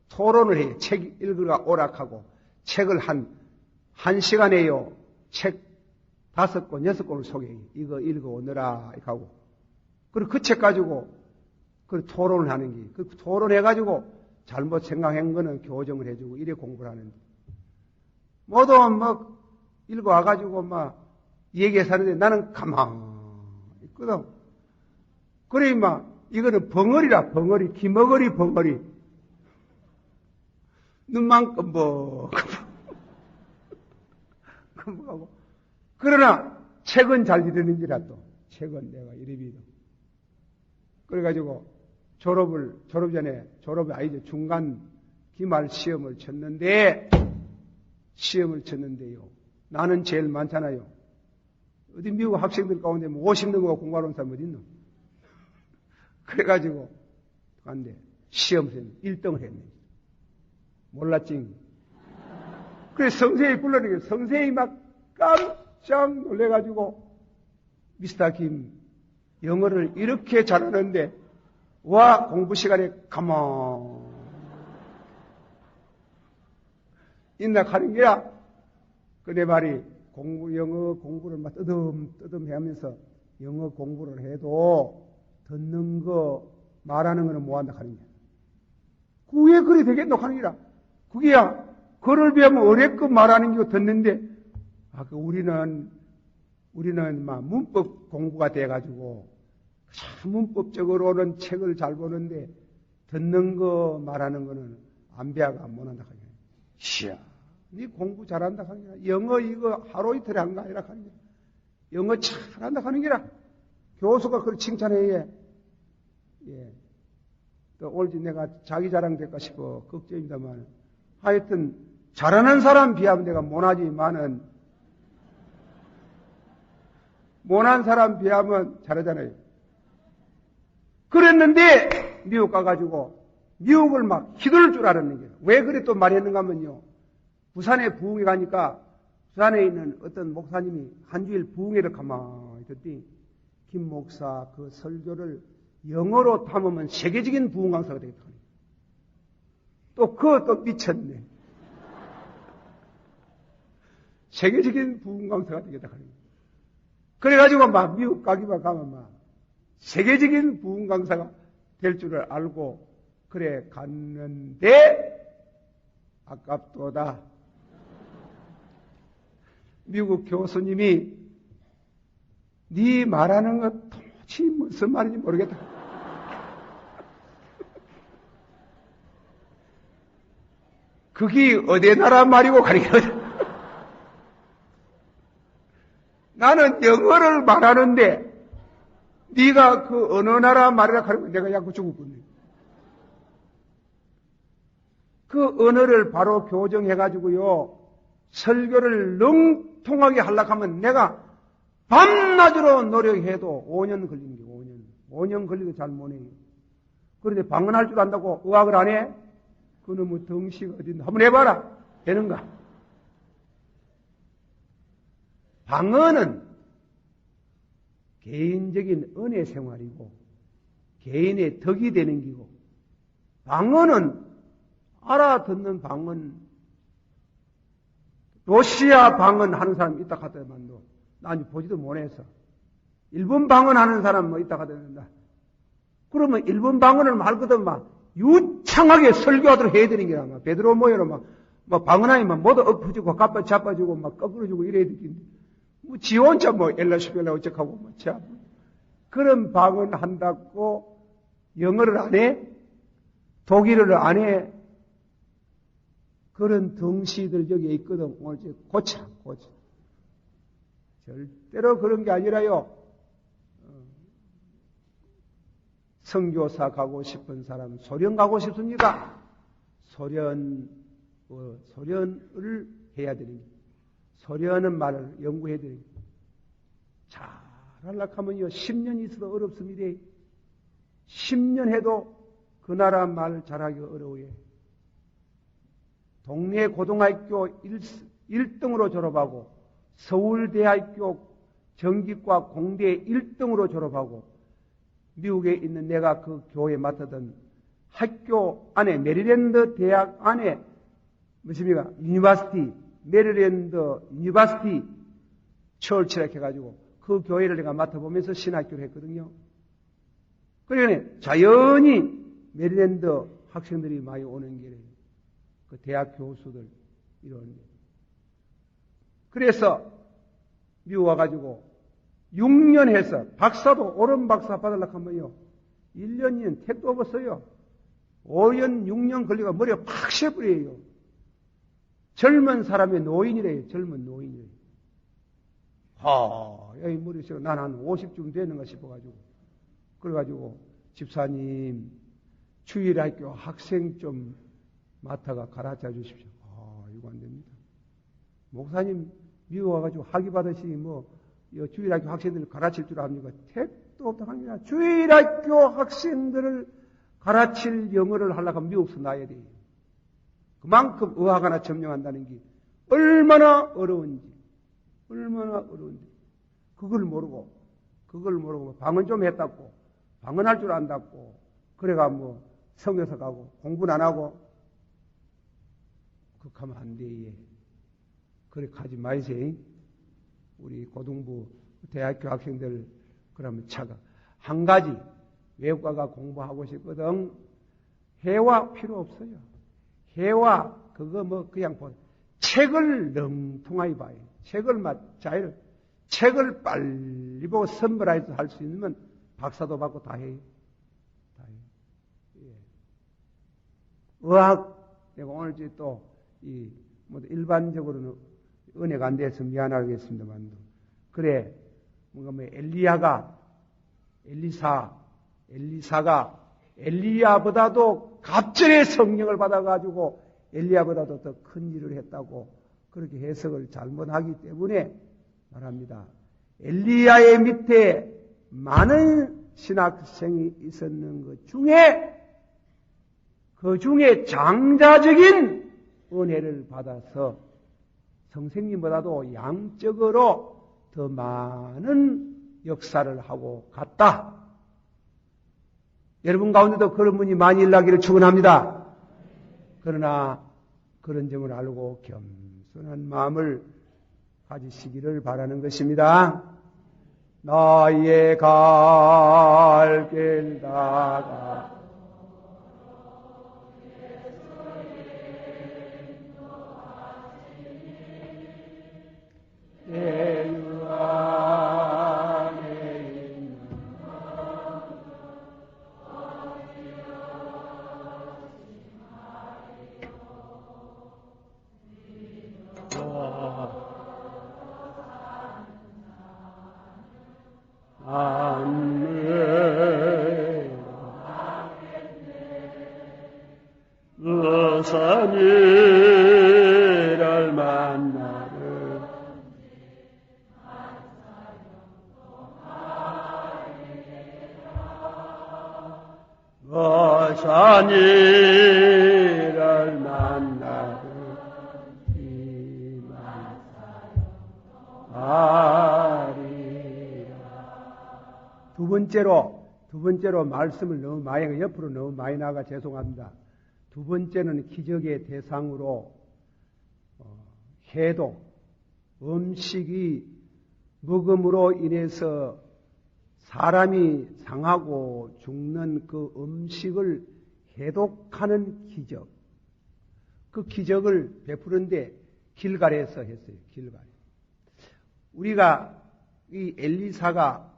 토론을 해요. 책 읽으라 오락하고. 책을 한 시간에요. 책 5권, 6권을 소개해. 이거 읽어오느라, 이렇게 하고. 그리고 그 책 가지고, 그 토론을 하는 게, 그 토론해가지고, 잘못 생각한 거는 교정을 해주고, 이래 공부를 하는데. 모두 읽어와가지고, 얘기해서 하는데 나는 가만히 있거든. 그래, 이거는 벙어리라, 벙어리. 기머거리, 벙어리. 눈만 끔뻑하고. 그러나, 책은 잘 읽는지라 또. 책은 내가 이리 믿어. 그래가지고, 졸업 전에, 졸업이 아니죠. 중간 기말 시험을 쳤는데요. 나는 제일 많잖아요. 어디 미국 학생들 가운데 50등급 공부하러 온 사람 어디 있노? 그래가지고, 간데, 시험에서 1등을 했네. 몰랐지? 그래, 선생님이 불러내게, 선생님이 막 깜짝 놀래가지고, 미스터 김, 영어를 이렇게 잘하는데, 와, 공부 시간에 가만 있나 가는 게야. 그 내 말이 영어 공부를 막 뜨듬 하면서 영어 공부를 해도 듣는 거, 말하는 거는 뭐 한다 하는 거야. 그게 그래 되겠노 하는 거라. 그게야, 그를 비하면 어렵게 말하는 게 듣는데, 우리는 막 문법 공부가 돼가지고, 참 문법적으로는 책을 잘 보는데, 듣는 거, 말하는 거는 안 배워가 못한다 하는 거야. 시야. 네 공부 잘한다 하는 거야. 영어 이거 하루 이틀에 한 거 아니라 하는 거야. 영어 잘한다 하는 거라. 교수가 그걸 칭찬해. 예. 또 올지 내가 자기 자랑 될까 싶어 걱정입니다만, 하여튼 잘하는 사람 비하면 내가 못하지만은 못한 사람 비하면 잘하잖아요. 그랬는데 미국 가가지고 미국을 막 휘둘 줄 알았는 거예요. 왜 그래 또 말했는가 하면요. 부산에 부흥회 가니까 부산에 있는 어떤 목사님이 한 주일 부흥회를 가만히 듣더니 김 목사 그 설교를 영어로 담으면 세계적인 부흥 강사가 되겠다. 또 그것도 미쳤네. 세계적인 부흥 강사가 되겠다. 그래가지고 막 미국 가기만 가면 막 세계적인 부흥 강사가 될 줄을 알고 그래 갔는데 아깝도다. 미국 교수님이 네 말하는 것 도대체 무슨 말인지 모르겠다. 그게 어디 나라 말이고 가리거든. 나는 영어를 말하는데 네가 그 어느 나라 말이라 가리면 내가 약고 죽었거든요. 그 언어를 바로 교정해가지고요. 설교를 능통하게 하려고 하면 내가 밤낮으로 노력해도 5년 걸리는 게 5년. 5년 걸리도 잘 못해요. 그런데 방언할 줄 안다고 의학을 안 해? 그놈의 덩치가 어딘가. 한번 해봐라. 되는가? 방언은 개인적인 은혜 생활이고 개인의 덕이 되는 기고 방언은 알아듣는 방언 러시아 방언 하는 사람 있다 하더만도 난 보지도 못해서 일본 방언 하는 사람 뭐 있다 하더만다. 그러면 일본 방언을 말거든 막 유창하게 설교하도록 해야 되는 게라 막 베드로 모여로 막 방언하면 모두 엎어지고 가빠 자빠지고 막 거꾸로지고 이래야 되겠는데 뭐 지 혼자 뭐 엘라시벨라 어쩌고 뭐 참 그런 방언 한다고 영어를 안 해? 독일어를 안 해? 그런 덩치들 여기에 있거든. 오늘 고쳐. 절대로 그런 게 아니라요. 선교사 가고 싶은 사람 소련 가고 싶습니까? 소련을 해야 되는 거예요. 소련은 말을 연구해야 되는 거예요. 잘 하려고 하면요. 10년 있어도 어렵습니다. 10년 해도 그 나라 말 잘하기가 어려워요. 동네 고등학교 1등으로 졸업하고 서울대학교 정기과 공대 1등으로 졸업하고 미국에 있는 내가 그 교회에 맡았던 학교 안에 메리랜드 대학 안에 무엇입니까? 유니버시티, 메리랜드 유니버시티 처치라 해가지고 그 교회를 내가 맡아보면서 신학교를 했거든요. 그러니까 자연히 메리랜드 학생들이 많이 오는 길에 그 대학 교수들 이런 게. 그래서 미국 와가지고 6년 해서 박사도 오른 박사 받으려고 하면요 1년, 2년 택도 없었어요. 5년, 6년 걸리가 머리가 팍 쇠버려요. 젊은 사람의 노인이래요. 젊은 노인이래요. 여기 머리속에 난 한 50쯤 되는가 싶어가지고 그래가지고 집사님 주일학교 학생 좀 맡아가 가르쳐 주십시오. 이거 안 됩니다. 목사님 미국 와가지고 학위 받으시니 주일학교 학생들을 가르칠 줄 압니까? 택도 없다 합니다. 주일학교 학생들을 가르칠 영어를 하려고 하면 미국서 나야 돼요. 그만큼 의학 하나 점령한다는 게 얼마나 어려운지. 그걸 모르고 방언 좀 했다고 방언할 줄 안다고 그래가 성에서 가고 공부는 안 하고 그렇게 하면 안 돼. 그래 가지 마이세요. 우리 고등부 대학교 학생들 그러면 차가 한 가지 외국가가 공부하고 싶거든. 회화 필요 없어요. 회화 그거 그냥 책을 능통하게 봐요. 책을 빨리 보고 선별해서 할 수 있으면 박사도 받고 다 해요. 예. 의학 내가 오늘 또 일반적으로는 은혜가 안 돼서 미안하겠습니다만 그래 뭔가 엘리사가 엘리야보다도 갑절의 성령을 받아가지고 엘리야보다도 더 큰 일을 했다고 그렇게 해석을 잘못하기 때문에 말합니다. 엘리야의 밑에 많은 신학생이 있었는 그 중에 장자적인 은혜를 받아서 선생님보다도 양적으로 더 많은 역사를 하고 갔다. 여러분 가운데도 그런 분이 많이 일나기를 축원합니다. 그러나 그런 점을 알고 겸손한 마음을 가지시기를 바라는 것입니다. 나의 갈 길 다가 내 유 안에 있는 의사니를 만나를 의사니를 만나를 두 번째로 말씀을 너무 많이 옆으로 너무 많이 나가 죄송합니다. 두 번째는 기적의 대상으로 해독, 음식이 먹음으로 인해서 사람이 상하고 죽는 그 음식을 해독하는 기적. 그 기적을 베푸는데 길갈에서 했어요. 길갈. 우리가 이 엘리사가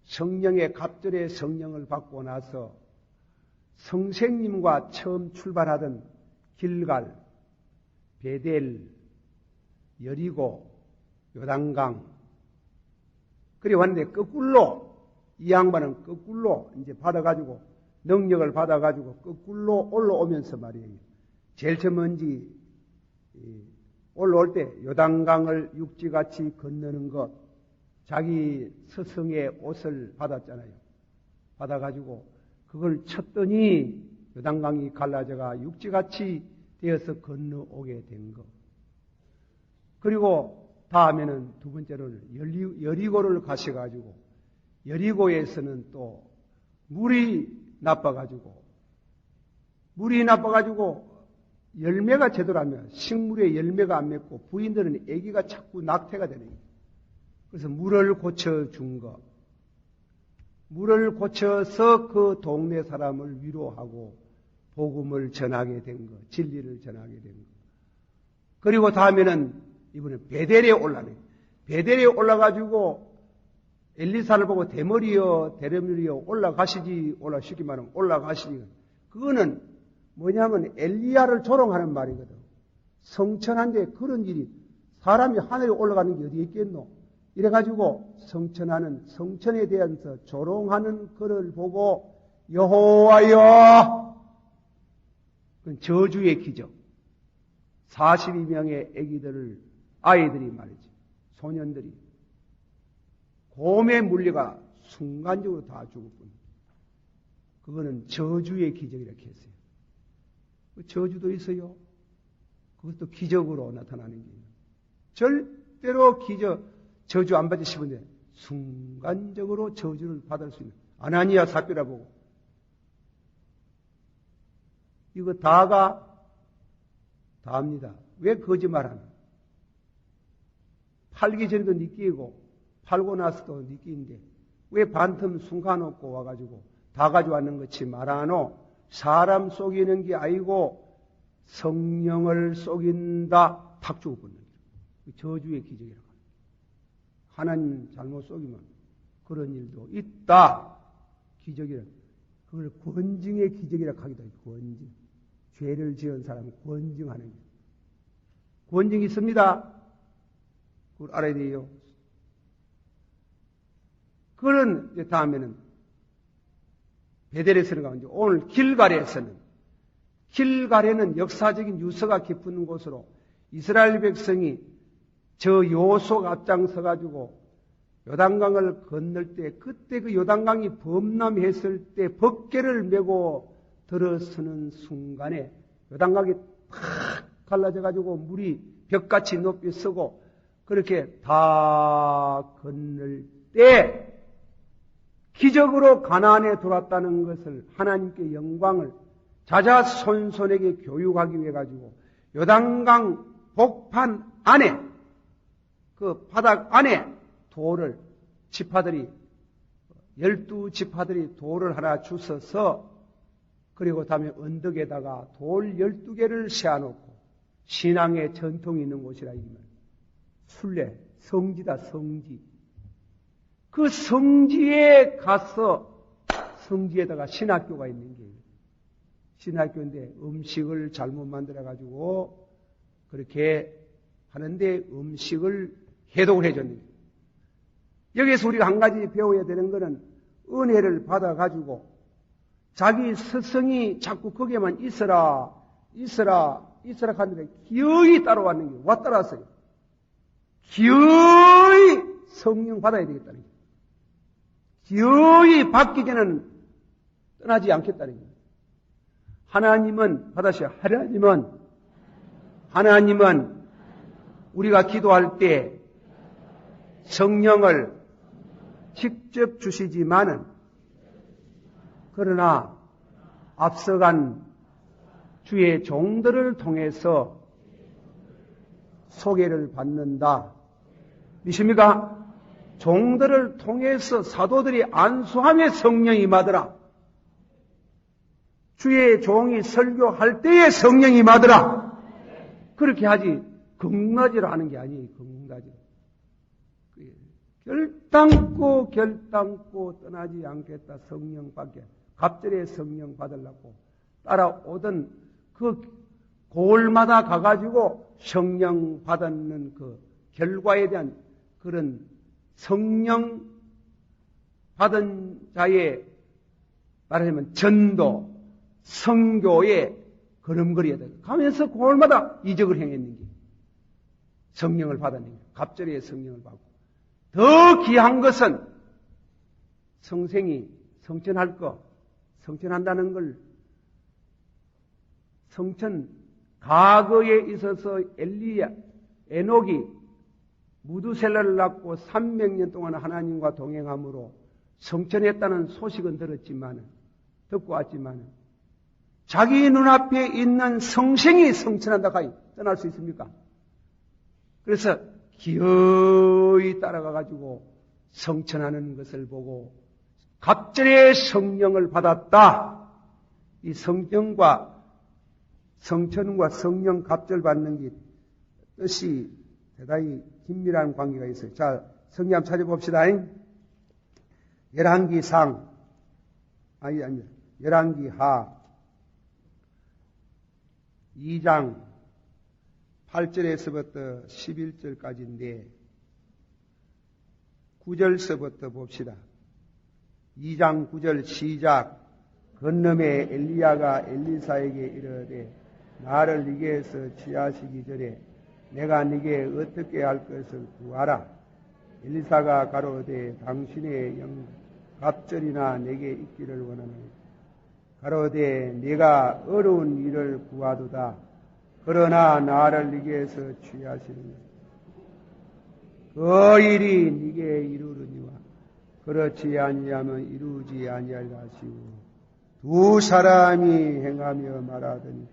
성령의 갑절의 성령을 받고 나서 선생님과 처음 출발하던 길갈, 베델, 여리고, 요단강 그리 왔는데 거꾸로 이 양반은 거꾸로 이제 받아가지고 능력을 받아가지고 거꾸로 올라오면서 말이에요. 제일 처음 먼저 올라올 때 요단강을 육지같이 건너는 것 자기 스승의 옷을 받았잖아요. 받아가지고 그걸 쳤더니 요단강이 갈라져가 육지같이 되어서 건너오게 된 것. 그리고 다음에는 두 번째로는 여리고를 가셔가지고 여리고에서는 또 물이 나빠가지고 열매가 제대로 안 맺어 식물에 열매가 안 맺고 부인들은 아기가 자꾸 낙태가 되는 거예요. 그래서 물을 고쳐준 거. 물을 고쳐서 그 동네 사람을 위로하고 복음을 전하게 된 거. 진리를 전하게 된 거. 그리고 다음에는 이번에 베델에 올라가요. 베델에 올라가지고 엘리사를 보고 대머리여 올라가시지 쉽게 말하면 올라가시지. 그거는 뭐냐면 엘리야를 조롱하는 말이거든. 성천한데 그런 일이 사람이 하늘에 올라가는 게 어디 있겠노? 이래가지고 성천에 대해서 조롱하는 글을 보고 여호와여! 그건 저주의 기적. 42명의 아이들이 말이지. 소년들이 곰에 물려가 순간적으로 다 죽었군. 그거는 저주의 기적이라고 했어요. 그 저주도 있어요. 그것도 기적으로 나타나는 게 절대로 저주 안 받지 싶은데 순간적으로 저주를 받을 수 있는 아나니아 삽비라 보고 이거 다합니다. 왜 거짓말하나? 팔기 전에도 니끼고 팔고 나서도 니끼인데 왜 반틈 순간 없고 와가지고 다 가져왔는 것이 말하노? 사람 속이는 게 아니고 성령을 속인다. 탁 죽어버리는 거예요. 저주의 기적이라고 합니다. 하나님 잘못 속이면 그런 일도 있다. 기적이라. 그걸 권징의 기적이라고 하기도 해요. 권징. 죄를 지은 사람은 권징하는 거예요. 권징이 있습니다. 그걸 알아야 돼요. 그런 이제 다음에는 베델에서는 가면 오늘 길갈에는 역사적인 유서가 깊은 곳으로 이스라엘 백성이 저 요속 앞장서 가지고 요단강을 건널 때 그때 그 요단강이 범람했을 때 법궤를 메고 들어서는 순간에 요단강이 팍 갈라져 가지고 물이 벽같이 높이 서고 그렇게 다 건널 때 기적으로 가나안에 들어왔다는 것을 하나님께 영광을 자자손손에게 교육하기 위해 가지고 요단강 복판 안에 그 바닥 안에 돌을 지파들이 12지파들이 돌을 하나 주워서 그리고 다음에 언덕에다가 돌 12개를 세워놓고 신앙의 전통이 있는 곳이라 이면 순례, 성지다 성지. 그 성지에 가서 성지에다가 신학교가 있는 게 신학교인데 음식을 잘못 만들어가지고 그렇게 하는데 음식을 해독을 해줬는데 여기서 우리가 한 가지 배워야 되는 것은 은혜를 받아가지고 자기 스승이 자꾸 거기에만 있어라 하는데 기어이 따라왔는 게 와 따라왔어요. 기어이 성령 받아야 되겠다는 거예요. 기어이 받기 전에는 떠나지 않겠다는 거예요. 하나님은 하나님은 우리가 기도할 때 성령을 직접 주시지만은 그러나 앞서간 주의 종들을 통해서 소개를 받는다. 믿습니까? 종들을 통해서 사도들이 안수함에 성령이 임하더라. 주의 종이 설교할 때에 성령이 임하더라. 그렇게 하지 긍라지로 하는 게 아니에요. 긍라지로. 결단코 떠나지 않겠다. 성령 받게. 갑절에 성령 받으려고 따라오던 그 고을마다 가가지고 성령 받는 그 결과에 대한 그런 성령 받은 자의 말하자면 전도, 성교에 걸음걸이야 돼. 가면서 고을마다 이적을 행했는 게 성령을 받았는 게 갑절에 성령을 받고 더 귀한 것은 성생이 성천할 거, 성천한다는 걸 성천 과거에 있어서 엘리야, 에녹이 무두셀라를 낳고 300년 동안 하나님과 동행함으로 성천했다는 소식은 듣고 왔지만 자기 눈앞에 있는 성생이 성천한다 하니 떠날 수 있습니까? 그래서 기어이 따라가가지고 성천하는 것을 보고 갑절의 성령을 받았다. 이 성천과 성령 갑절 받는 게 뜻이 대단히 긴밀한 관계가 있어요. 자, 성경 한번 찾아봅시다. 열왕기상, 열왕기하 2장 8절에서부터 11절까지인데 9절서부터 봅시다. 2장 9절 시작. 건너에 엘리야가 엘리사에게 이르되 나를 네게서 취하시기 전에 내가 네게 어떻게 할 것을 구하라. 엘리사가 가로되 당신의 영 갑절이나 내게 있기를 원하노니 가로되 네가 어려운 일을 구하도다. 그러나 나를 네게서 취하시는 그 일이 네게 이루느니와 그렇지 아니하면 이루지 아니하리라 하시고 두 사람이 행하며 말하더니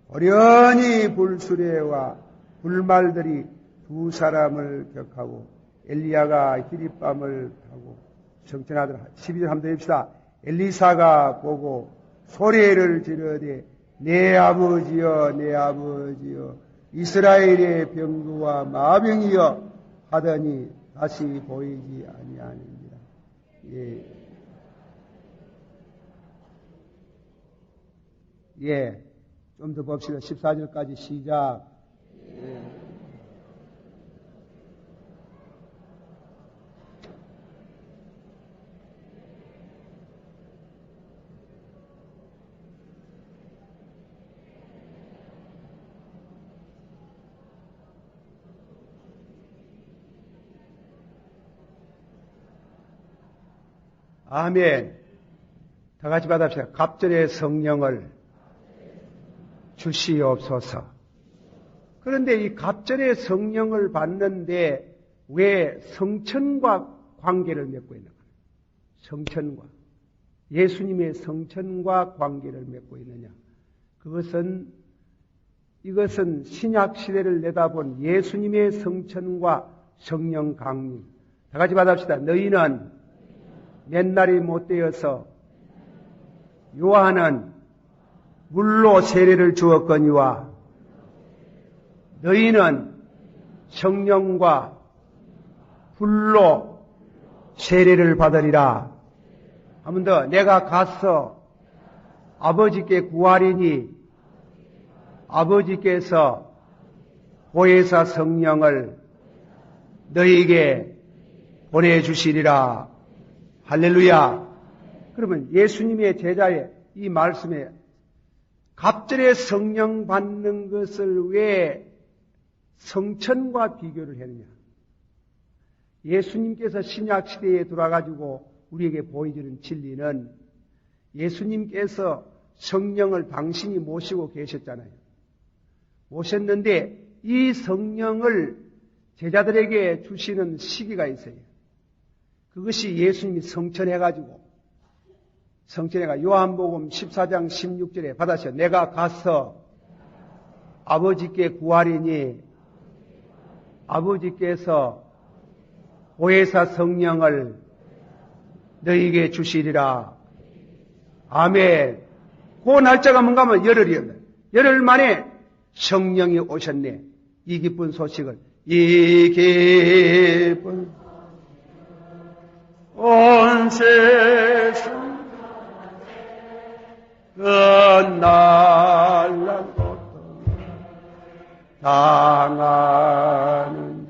어련히 불수레와 불말들이 두 사람을 격하고 엘리야가 기립밤을 타고 성천하더라. 12절 한번 더 해봅시다. 엘리사가 보고 소리를 지르되 내 아버지여 내 아버지여 이스라엘의 병거와 마병이여 하더니 다시 보이지 아니하니라. 좀 더 봅시다. 14절까지 시작. 아멘. 다 같이 받읍시다. 갑절의 성령을 주시옵소서. 그런데 이 갑절의 성령을 받는데 왜 성천과 관계를 맺고 있는가? 성천과. 예수님의 성천과 관계를 맺고 있느냐? 이것은 신약 시대를 내다본 예수님의 성천과 성령 강림. 다 같이 받읍시다. 너희는 옛날이 못되어서 요한은 물로 세례를 주었거니와 너희는 성령과 불로 세례를 받으리라. 한 번 더. 내가 가서 아버지께 구하리니 아버지께서 보혜사 성령을 너희에게 보내주시리라. 할렐루야. 그러면 예수님의 제자의 이 말씀에 갑절의 성령 받는 것을 왜 성천과 비교를 했느냐? 예수님께서 신약 시대에 돌아가지고 우리에게 보여주는 진리는 예수님께서 성령을 당신이 모시고 계셨잖아요. 모셨는데 이 성령을 제자들에게 주시는 시기가 있어요. 그것이 예수님이 성천해가 요한복음 14장 16절에 받아서 내가 가서 아버지께 구하리니 아버지께서 보혜사 성령을 너희에게 주시리라. 아멘. 그 날짜가 뭔가 하면 열흘이었네. 열흘 만에 성령이 오셨네. 이 기쁜 소식을. 이 기쁜 온 세상 끝날란 고통 당하는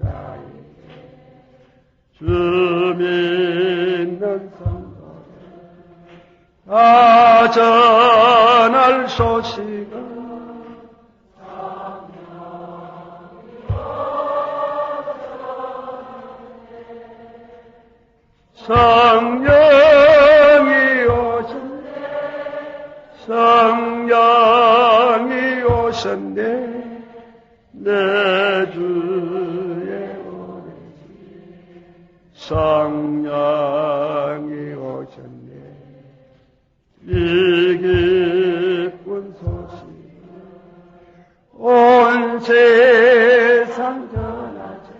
자에게 주 믿는 성도 다 전할 소식은 성령이 오셨네 내 주의 은혜 성령이 오셨네. 이 기쁜 소식 온 세상 전하세.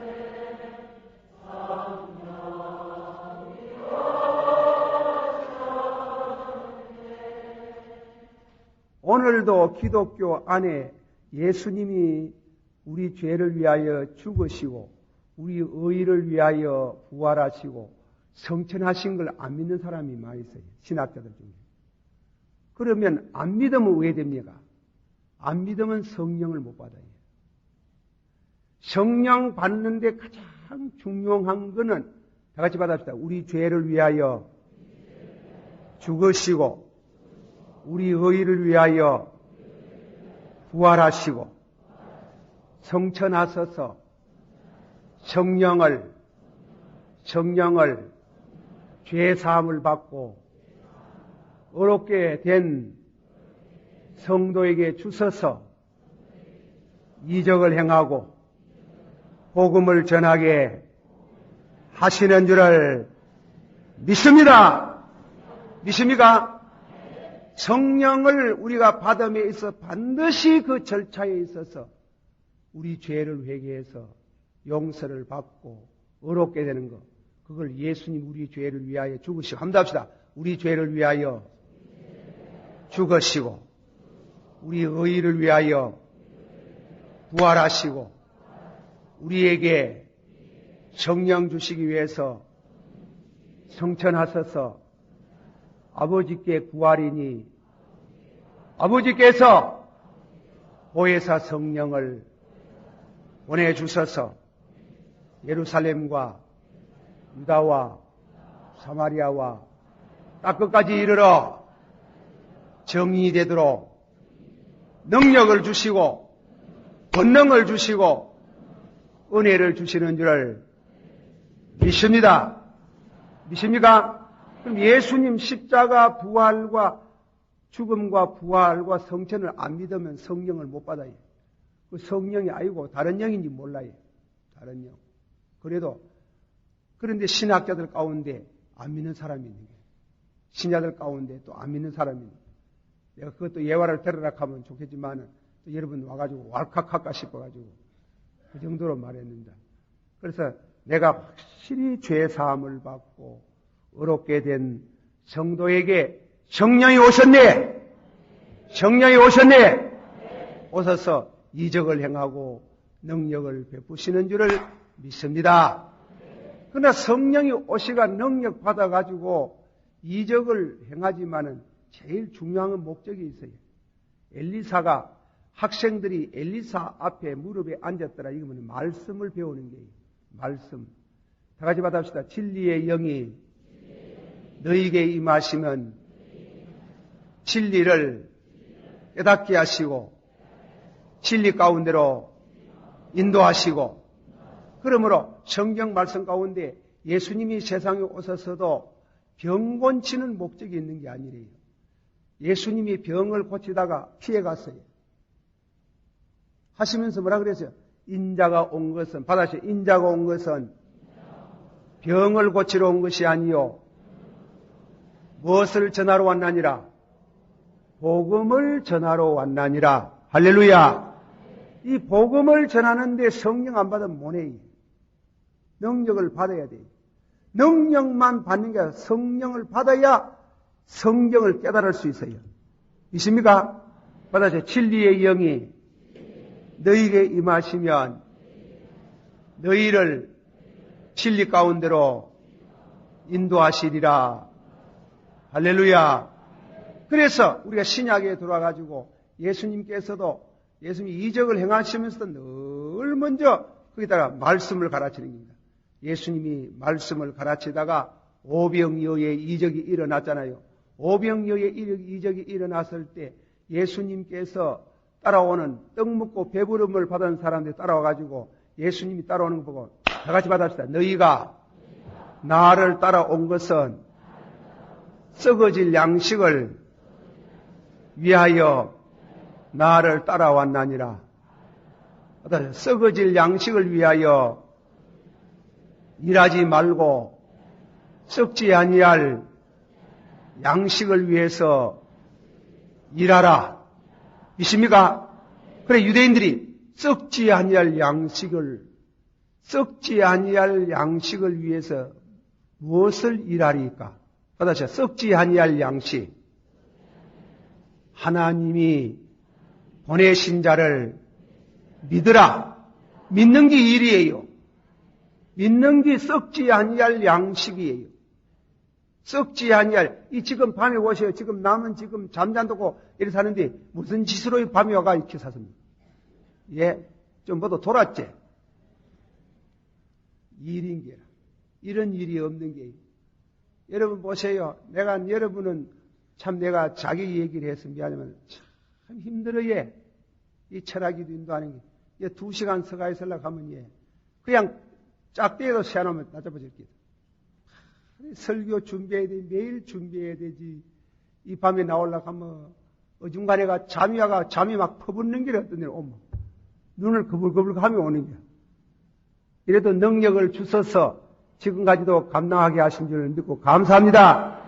오늘도 기독교 안에 예수님이 우리 죄를 위하여 죽으시고 우리 의를 위하여 부활하시고 성천하신 걸 안 믿는 사람이 많이 있어요. 신학자들 중에. 그러면 안 믿으면 왜 됩니까? 안 믿으면 성령을 못 받아요. 성령 받는데 가장 중요한 것은 다 같이 받읍시다. 우리 죄를 위하여 죽으시고 우리 의를 위하여 부활하시고 성천하셔서 성령을 죄사함을 받고 어렵게 된 성도에게 주셔서 이적을 행하고 복음을 전하게 하시는 줄을 믿습니다. 믿습니까? 성령을 우리가 받음에 있어 반드시 그 절차에 있어서 우리 죄를 회개해서 용서를 받고 의롭게 되는 것. 그걸 예수님 우리 죄를 위하여 죽으시고 한번 합시다. 우리 죄를 위하여 죽으시고 우리 의를 위하여 부활하시고 우리에게 성령 주시기 위해서 성천하셔서 아버지께 구하리니 아버지께서 보혜사 성령을 보내주셔서 예루살렘과 유다와 사마리아와 땅끝까지 이르러 정인이 되도록 능력을 주시고 권능을 주시고 은혜를 주시는 줄을 믿습니다. 믿습니까? 그럼 예수님 십자가 부활과 죽음과 부활과 성천을 안 믿으면 성령을 못 받아요. 그 성령이 아니고 다른 영인지 몰라요. 다른 영. 그런데 신학자들 가운데 안 믿는 사람이 있는 거예요. 신자들 가운데 또 안 믿는 사람이 있는 거예요. 내가 그것도 예화를 들으라 하면 좋겠지만은 또 여러분 와가지고 왈칵할까 싶어가지고 그 정도로 말했는데. 그래서 내가 확실히 죄 사함을 받고 어렵게 된 성도에게 성령이 오셨네. 성령이 오셨네. 오셔서 이적을 행하고 능력을 베푸시는 줄을 믿습니다. 그러나 성령이 오시가 능력 받아가지고 이적을 행하지만은 제일 중요한 목적이 있어요. 엘리사가 학생들이 엘리사 앞에 무릎에 앉았더라. 이거는 말씀을 배우는 게예요. 말씀. 다 같이 받읍시다. 진리의 영이 너희에게 임하시면 진리를 깨닫게 하시고 진리 가운데로 인도하시고 그러므로 성경 말씀 가운데 예수님이 세상에 오셔서도 병 고치는 목적이 있는 게 아니래요. 예수님이 병을 고치다가 피해갔어요. 하시면서 뭐라 그랬어요? 인자가 온 것은 받아서 인자가 온 것은 병을 고치러 온 것이 아니요 무엇을 전하러 왔나니라? 복음을 전하러 왔나니라. 할렐루야. 이 복음을 전하는데 성령 안 받으면 뭐네? 능력을 받아야 돼요. 능력만 받는 게 아니라 성령을 받아야 성경을 깨달을 수 있어요. 있습니까? 받아서 진리의 영이 너희에게 임하시면 너희를 진리 가운데로 인도하시리라. 할렐루야. 그래서 우리가 신약에 들어와가지고 예수님께서도 예수님이 이적을 행하시면서도 늘 먼저 거기다가 말씀을 가르치는 겁니다. 예수님이 말씀을 가르치다가 오병이어의 이적이 일어났잖아요. 오병이어의 이적이 일어났을 때 예수님께서 따라오는 떡 먹고 배부름을 받은 사람들이 따라와가지고 예수님이 따라오는 거 보고 다 같이 받읍시다. 너희가 나를 따라온 것은 썩어질 양식을 위하여 나를 따라왔나니라. 썩어질 양식을 위하여 일하지 말고 썩지 아니할 양식을 위해서 일하라. 믿습니까? 그래, 유대인들이 썩지 아니할 양식을 위해서 무엇을 일하리까? 다시 썩지 아니할 양식. 하나님이 보내신 자를 믿으라. 믿는 게 일이에요. 믿는 게 썩지 아니할 양식이에요. 썩지 아니할, 이 지금 밤에 오셔요. 지금 남은 지금 잠잔다고 이렇게 사는데 무슨 짓으로 밤에 와가 이렇게 사십니까? 예, 좀 모두 돌았지? 일인 게라. 이런 일이 없는 게. 여러분 보세요. 여러분은 참 내가 자기 얘기를 해서 미안하지만 참 힘들어요. 이 철학이 인도하는 게. 2시간 서가 있으려고 하면 그냥 짝대기로 세워놓으면 낮아버릴게요. 설교 준비해야 돼. 매일 준비해야 되지. 이 밤에 나오려고 하면 어중간에가 잠이 막 퍼붓는 게 어떤 일 오면 눈을 거불거불 하며 오는 게. 이래도 능력을 주셔서 지금까지도 감당하게 하신 줄을 믿고 감사합니다.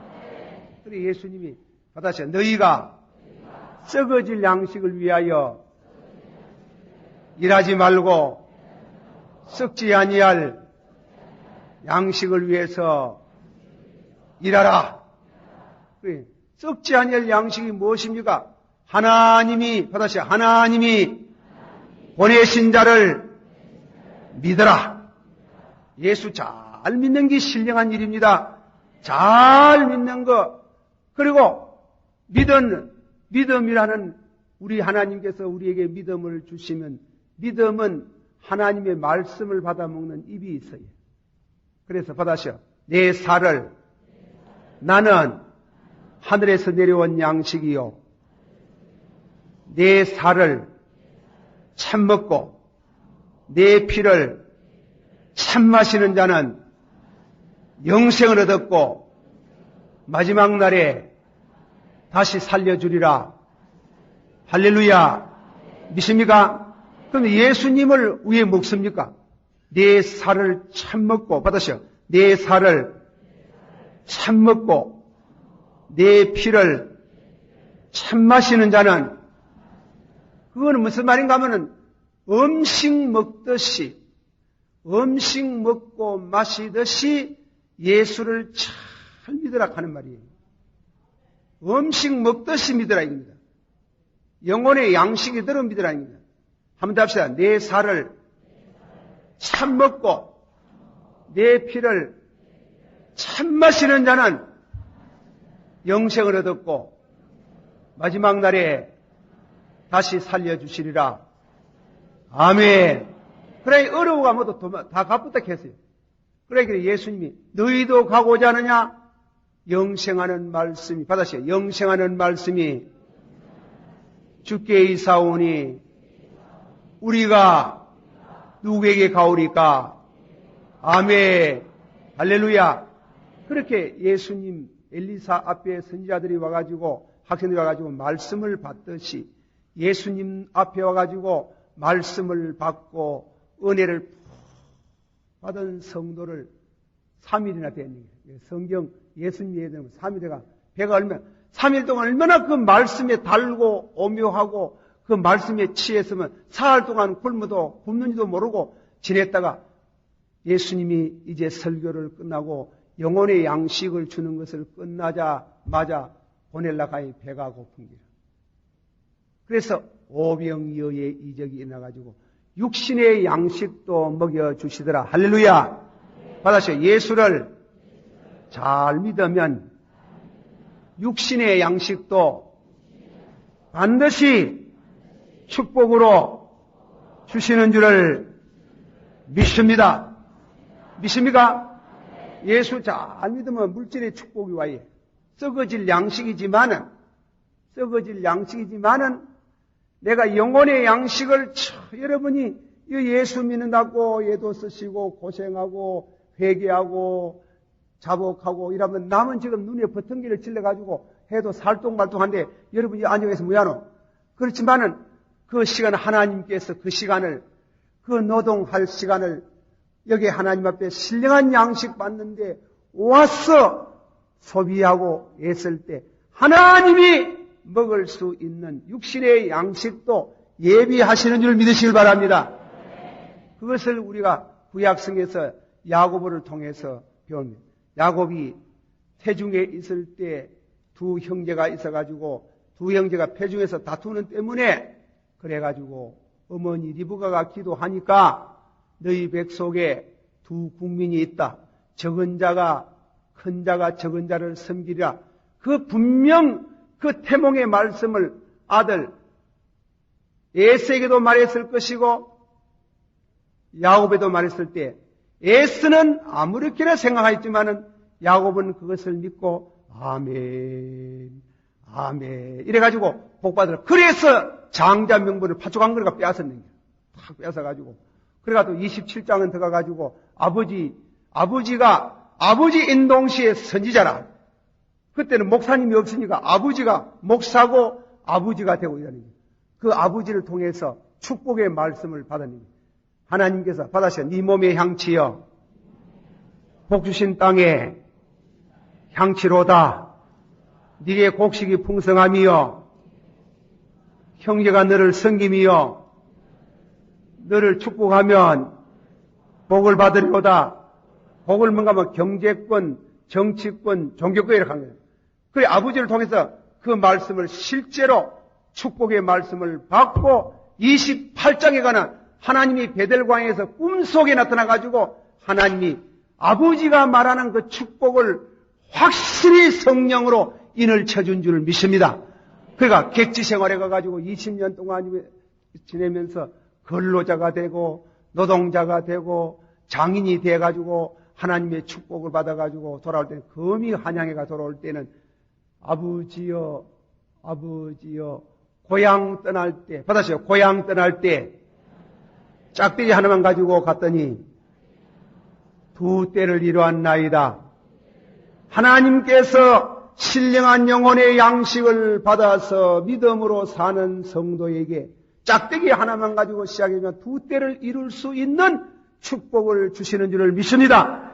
그래 예수님이 받아서 너희가 썩어질 양식을 위하여 일하지 말고 썩지 아니할 양식을 위해서 일하라. 그래, 썩지 아니할 양식이 무엇입니까? 하나님이 보내신 자를 믿어라. 예수 잘 믿는 게 신령한 일입니다. 잘 믿는 거. 그리고 믿음이라는 우리 하나님께서 우리에게 믿음을 주시면 믿음은 하나님의 말씀을 받아먹는 입이 있어요. 그래서 받아셔. 내 살을 나는 하늘에서 내려온 양식이요. 내 살을 참 먹고 내 피를 참 마시는 자는 영생을 얻었고 마지막 날에 다시 살려주리라. 할렐루야. 믿습니까? 그럼 예수님을 왜 먹습니까? 내 살을 참 먹고 받으셔. 내 살을 참 먹고 내 피를 참 마시는 자는 그거는 무슨 말인가 하면은 음식 먹고 마시듯이 예수를 잘 믿으라 하는 말이에요. 음식 먹듯이 믿으라 입니다. 영혼의 양식이 들어 믿으라 입니다. 한번 더 합시다. 내 살을 참 먹고 내 피를 참 마시는 자는 영생을 얻었고 마지막 날에 다시 살려주시리라. 아멘. 그래 어려워가 모두 다 갚았다 했어요. 그래 예수님이 너희도 가고자 하느냐? 영생하는 말씀이 받으세요. 영생하는 말씀이 주께 이사오니 우리가 누구에게 가오리까? 아멘. 할렐루야. 그렇게 예수님 엘리사 앞에 선지자들이 와가지고 학생들이 와가지고 말씀을 받듯이 예수님 앞에 와가지고 말씀을 받고 은혜를 받은 성도를 3일이나 되는 거예요. 성경 예수님 예배는 3일에가 배가 얼마나 3일 동안 얼마나 그 말씀에 달고 오묘하고 그 말씀에 취했으면 사흘 동안 굶는지도 모르고 지냈다가 예수님이 이제 설교를 끝나고 영혼의 양식을 주는 것을 끝나자마자 보낼라고 하니 배가 고픈 기라. 그래서 오병이어의 이적이 일어나가지고 육신의 양식도 먹여주시더라. 할렐루야. 받아서 예수를 잘 믿으면 육신의 양식도 반드시 축복으로 주시는 줄을 믿습니다. 믿습니까? 예수 잘 믿으면 물질의 축복이 와요. 썩어질 양식이지만은 내가 영혼의 양식을 여러분이 예수 믿는다고 예도 쓰시고 고생하고 회개하고 자복하고 이러면 남은 지금 눈에 버튼기를 질러가지고 해도 살똥말똥한데 여러분이 안정해서 뭐야노? 그렇지만은 그 시간 하나님께서 그 시간을 그 노동할 시간을 여기 하나님 앞에 신령한 양식 받는데 와서 소비하고 애쓸 때 하나님이 먹을 수 있는 육신의 양식도 예비하시는 줄 믿으시길 바랍니다. 그것을 우리가 구약성에서 야고보를 통해서 배웁니다. 야곱이 태중에 있을 때 두 형제가 있어가지고 두 형제가 패중에서 다투는 때문에 그래가지고 어머니 리브가가 기도하니까 너희 백속에 두 국민이 있다. 적은 자가 큰 자가 적은 자를 섬기리라. 그 분명 그 태몽의 말씀을 아들 에스에게도 말했을 것이고 야곱에도 말했을 때 에스는 아무렇게나 생각했지만은 야곱은 그것을 믿고 아멘 아멘 이래가지고 복받으라. 그래서 장자 명분을 파촉한 거가 빼앗았는 거야. 탁 빼앗아가지고 그래가지고 27장은 들어가가지고 아버지가 아버지 인동시의 선지자라. 그때는 목사님이 없으니까 아버지가 목사고 아버지가 되고 이러는 거예요. 그 아버지를 통해서 축복의 말씀을 받았는 거예요. 하나님께서 받으셔. 네 몸의 향치여 복 주신 땅에 향치로다. 네게 곡식이 풍성함이여 형제가 너를 섬김이여 너를 축복하면 복을 받으리로다. 복을 뭔가 하면 경제권, 정치권, 종교권 이렇게 하는 거예요. 그래 아버지를 통해서 그 말씀을 실제로 축복의 말씀을 받고 28장에 관한 하나님이 베델광에서 꿈속에 나타나가지고 하나님이 아버지가 말하는 그 축복을 확실히 성령으로 인을 쳐준 줄 믿습니다. 그러니까 객지 생활에 가가지고 20년 동안 지내면서 근로자가 되고 노동자가 되고 장인이 돼가지고 하나님의 축복을 받아가지고 돌아올 때는 금이 한양에가 돌아올 때는 아버지여 아버지여 고향 떠날 때 받았어요. 고향 떠날 때 짝대기 하나만 가지고 갔더니 두 때를 이루었나이다. 하나님께서 신령한 영혼의 양식을 받아서 믿음으로 사는 성도에게 짝대기 하나만 가지고 시작하면 두 때를 이룰 수 있는 축복을 주시는 줄을 믿습니다.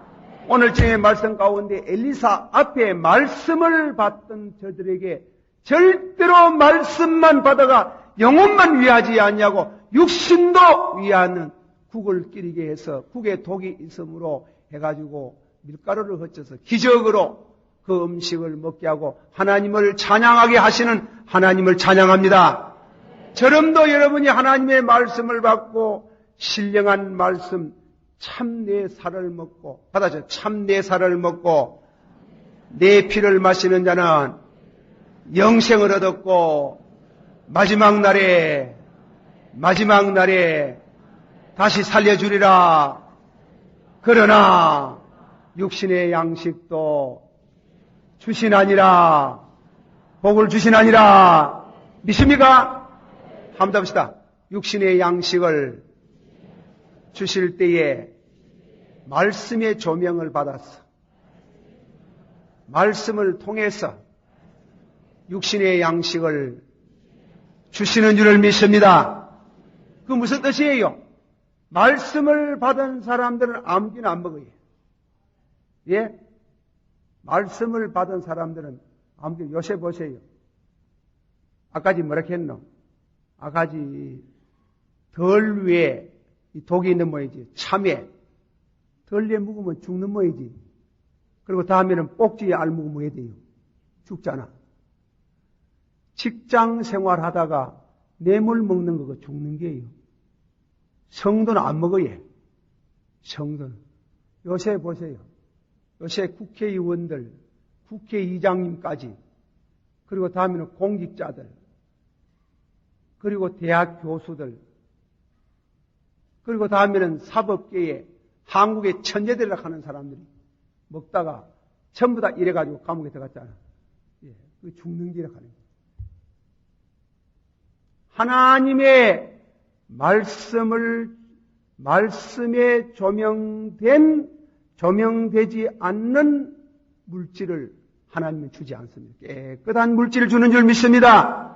오늘 저의 말씀 가운데 엘리사 앞에 말씀을 받던 저들에게 절대로 말씀만 받아가 영혼만 위하지 않냐고 육신도 위하는 국을 끓이게 해서 국에 독이 있으므로 해가지고 밀가루를 흩어서 기적으로 그 음식을 먹게 하고 하나님을 찬양하게 하시는 하나님을 찬양합니다. 저럼도 여러분이 하나님의 말씀을 받고 신령한 말씀 참내 살을 먹고 받아서 참내 살을 먹고 내 피를 마시는 자는 영생을 얻었고 마지막 날에 다시 살려주리라. 그러나 육신의 양식도 주시나니라. 복을 주시나니라. 믿습니까? 한번 답시다. 육신의 양식을 주실 때에 말씀의 조명을 받았어. 말씀을 통해서 육신의 양식을 주시는 줄을 믿습니다. 그 무슨 뜻이에요? 말씀을 받은 사람들은 아무데나 안 먹어요. 예? 말씀을 받은 사람들은 아무데나 요새 보세요. 아까지 뭐라 했노? 아까지 덜 위에 이 독이 있는 모이지. 참외. 덜 위에 묵으면 죽는 모이지. 그리고 다음에는 꼭지에 알 묵으면 뭐 해야 돼요? 죽잖아. 직장 생활하다가 뇌물 먹는 거가 죽는 게예요. 성도는 안 먹어요. 성도는. 요새 보세요. 요새 국회의원들, 국회의장님까지, 그리고 다음에는 공직자들, 그리고 대학 교수들, 그리고 다음에는 사법계에 한국의 천재들이라고 하는 사람들이 먹다가 전부 다 이래가지고 감옥에 들어갔잖아. 예, 그 죽는 길이라고 하는 거예요. 하나님의 말씀에 조명되지 않는 물질을 하나님은 주지 않습니다. 깨끗한 물질을 주는 줄 믿습니다.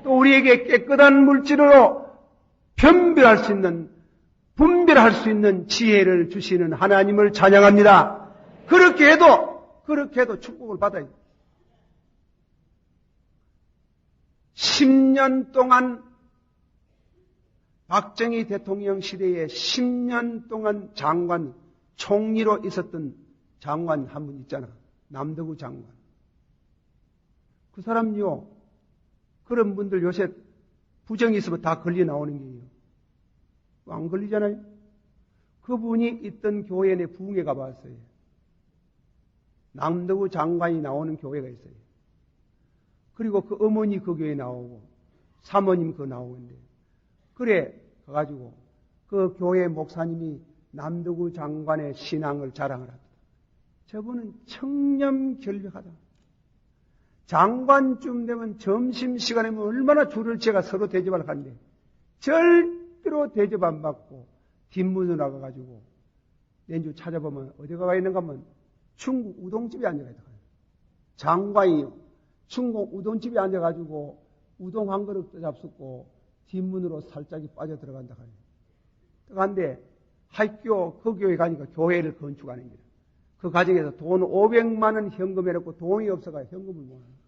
또 우리에게 깨끗한 물질로 변별할 수 있는 분별할 수 있는 지혜를 주시는 하나님을 찬양합니다. 그렇게 해도 축복을 받아야 돼요. 10년 동안 박정희 대통령 시대에 10년 동안 장관, 총리로 있었던 장관 한 분 있잖아. 남덕우 장관. 그 사람요, 그런 분들 요새 부정이 있으면 다 걸려 나오는 게요. 안 걸리잖아요. 그분이 있던 교회 내 부흥회 가봤어요. 남덕우 장관이 나오는 교회가 있어요. 그리고 그 어머니 그 교회 나오고 사모님 그거 나오는데 그래 가가지고 그 교회 목사님이 남덕우 장관의 신앙을 자랑을 합니다. 저분은 청렴결백하다. 장관쯤 되면 점심시간에 얼마나 줄을 제가 서로 대접을 하는데 절대로 대접 안 받고 뒷문으로 나가가지고 내주 찾아보면 어디가 가 있는가 하면 중국 우동집에 앉아가 있다. 장관이요. 중국 우동집에 앉아가지고 우동 한 그릇 잡숫고 뒷문으로 살짝이 빠져 들어간다. 그런데 학교 그 교회 가니까 교회를 건축하는 거예요. 그 가정에서 돈 500만 원 현금 해놓고 돈이 없어가 현금을 못 하는 거예요.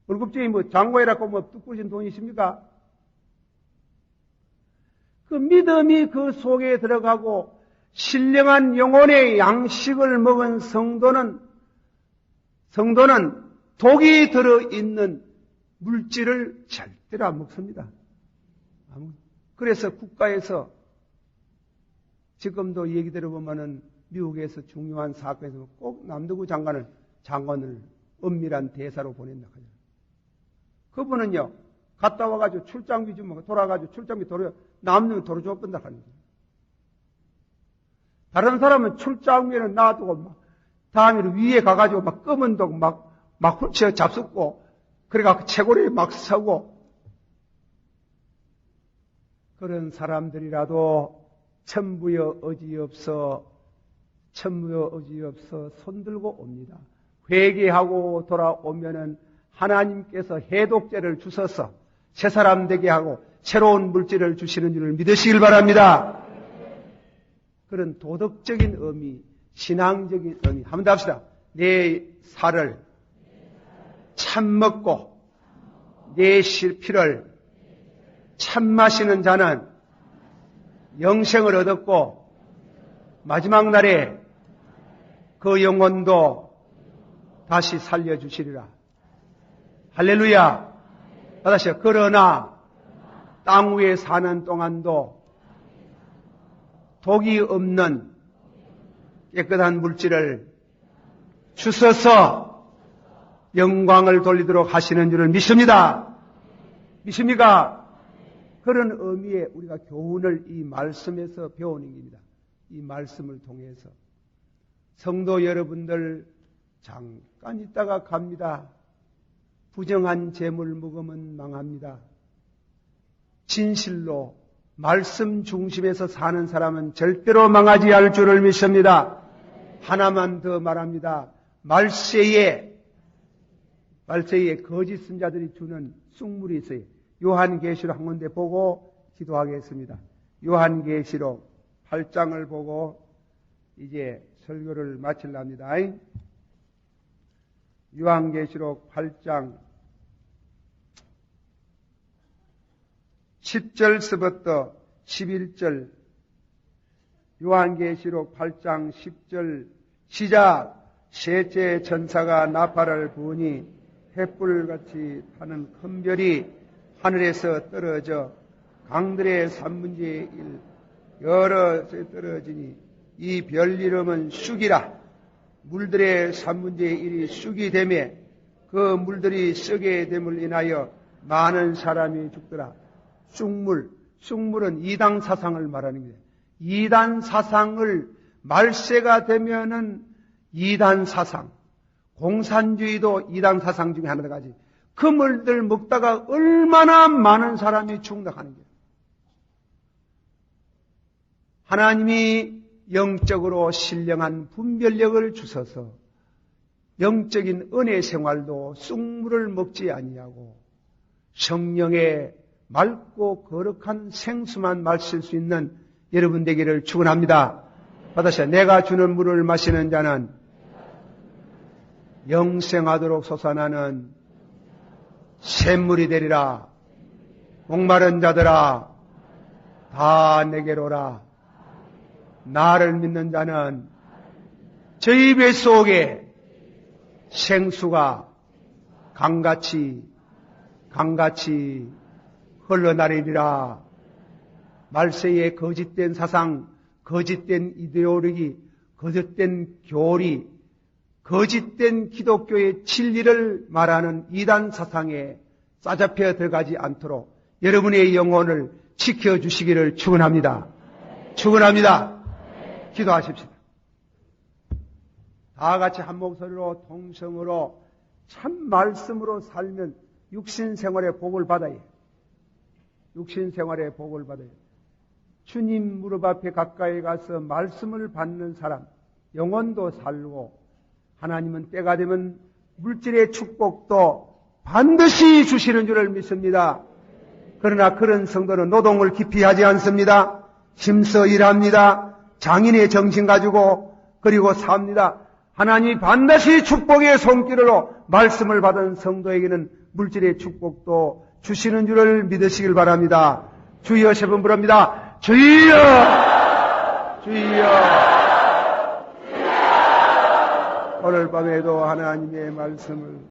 월급쟁이 뭐 장고해라고 뭐 뚝부러진 돈이 있습니까? 그 믿음이 그 속에 들어가고 신령한 영혼의 양식을 먹은 성도는 독이 들어있는 물질을 절대로 안 먹습니다. 그래서 국가에서 지금도 얘기 들어보면은 미국에서 중요한 사건에서 꼭 남덕우 장관을 엄밀한 대사로 보낸다 하잖아요. 그분은요, 갔다 와가지고 출장비 좀 돌아가지고 출장비 남는 도로 줬던다 하는 거예요. 다른 사람은 출장비는 놔두고 막 다음에 위에 가가지고 막 검은 독 막 훌쳐 잡숫고 그래갖고 채고리에 막 서고 그런 사람들이라도 천부여 어지없어 손들고 옵니다. 회개하고 돌아오면은 하나님께서 해독제를 주셔서 새 사람 되게 하고 새로운 물질을 주시는 줄을 믿으시길 바랍니다. 그런 도덕적인 의미, 신앙적인 의미 한번 더 합시다. 내 살을 참 먹고 내 피를 참 마시는 자는 영생을 얻었고 마지막 날에 그 영혼도 다시 살려주시리라. 할렐루야. 받으시오. 그러나 땅 위에 사는 동안도 독이 없는 깨끗한 물질을 주셔서 영광을 돌리도록 하시는 줄을 믿습니다. 믿습니까? 그런 의미에 우리가 교훈을 이 말씀에서 배우는 겁니다. 이 말씀을 통해서 성도 여러분들 잠깐 있다가 갑니다. 부정한 재물 먹으면 망합니다. 진실로 말씀 중심에서 사는 사람은 절대로 망하지 않을 줄을 믿습니다. 하나만 더 말합니다. 말세에 거짓 선자들이 주는 쑥물이 있어요. 요한계시록 한 군데 보고 기도하겠습니다. 요한계시록 8장을 보고 이제 설교를 마치려합니다. 요한계시록 8장 10절서부터 11절 요한계시록 8장 10절 시작. 셋째 천사가 나팔을 부으니 횃불같이 타는 큰 별이 하늘에서 떨어져 강들의 3분의 1 여러 떨어지니 이 별 이름은 쑥이라. 물들의 3분의 1이 쑥이 되매 그 물들이 썩게 됨을 인하여 많은 사람이 죽더라. 쑥물은 이단 사상을 말하는 거예요. 이단 사상을 말세가 되면은 이단 사상, 공산주의도 이단 사상 중에 하나가 가지. 그 물들 먹다가 얼마나 많은 사람이 죽는다 하는 거예요. 하나님이 영적으로 신령한 분별력을 주셔서 영적인 은혜 생활도 쑥물을 먹지 아니하고 성령의 맑고 거룩한 생수만 마실 수 있는 여러분 되기를 축원합니다. 받으셔. 내가 주는 물을 마시는 자는 영생하도록 솟아나는 샘물이 되리라. 목마른 자들아 다 내게로 오라. 나를 믿는 자는 저희 뱃속에 생수가 강같이 흘러나리리라. 말세에 거짓된 사상, 거짓된 이데올로기, 거짓된 교리, 거짓된 기독교의 진리를 말하는 이단 사상에 싸잡혀 들어가지 않도록 여러분의 영혼을 지켜주시기를 축원합니다. 축원합니다. 기도하십시다. 다 같이 한 목소리로 동성으로 참 말씀으로 살면 육신생활의 복을 받아요. 육신생활의 복을 받아요. 주님 무릎 앞에 가까이 가서 말씀을 받는 사람, 영혼도 살고 하나님은 때가 되면 물질의 축복도 반드시 주시는 줄을 믿습니다. 그러나 그런 성도는 노동을 깊이 하지 않습니다. 힘써 일합니다. 장인의 정신 가지고 그리고 삽니다. 하나님이 반드시 축복의 손길로 말씀을 받은 성도에게는 물질의 축복도 주시는 줄을 믿으시길 바랍니다. 주여 세 번 부릅니다. 주여! 주여! 오늘 밤에도 하나님의 말씀을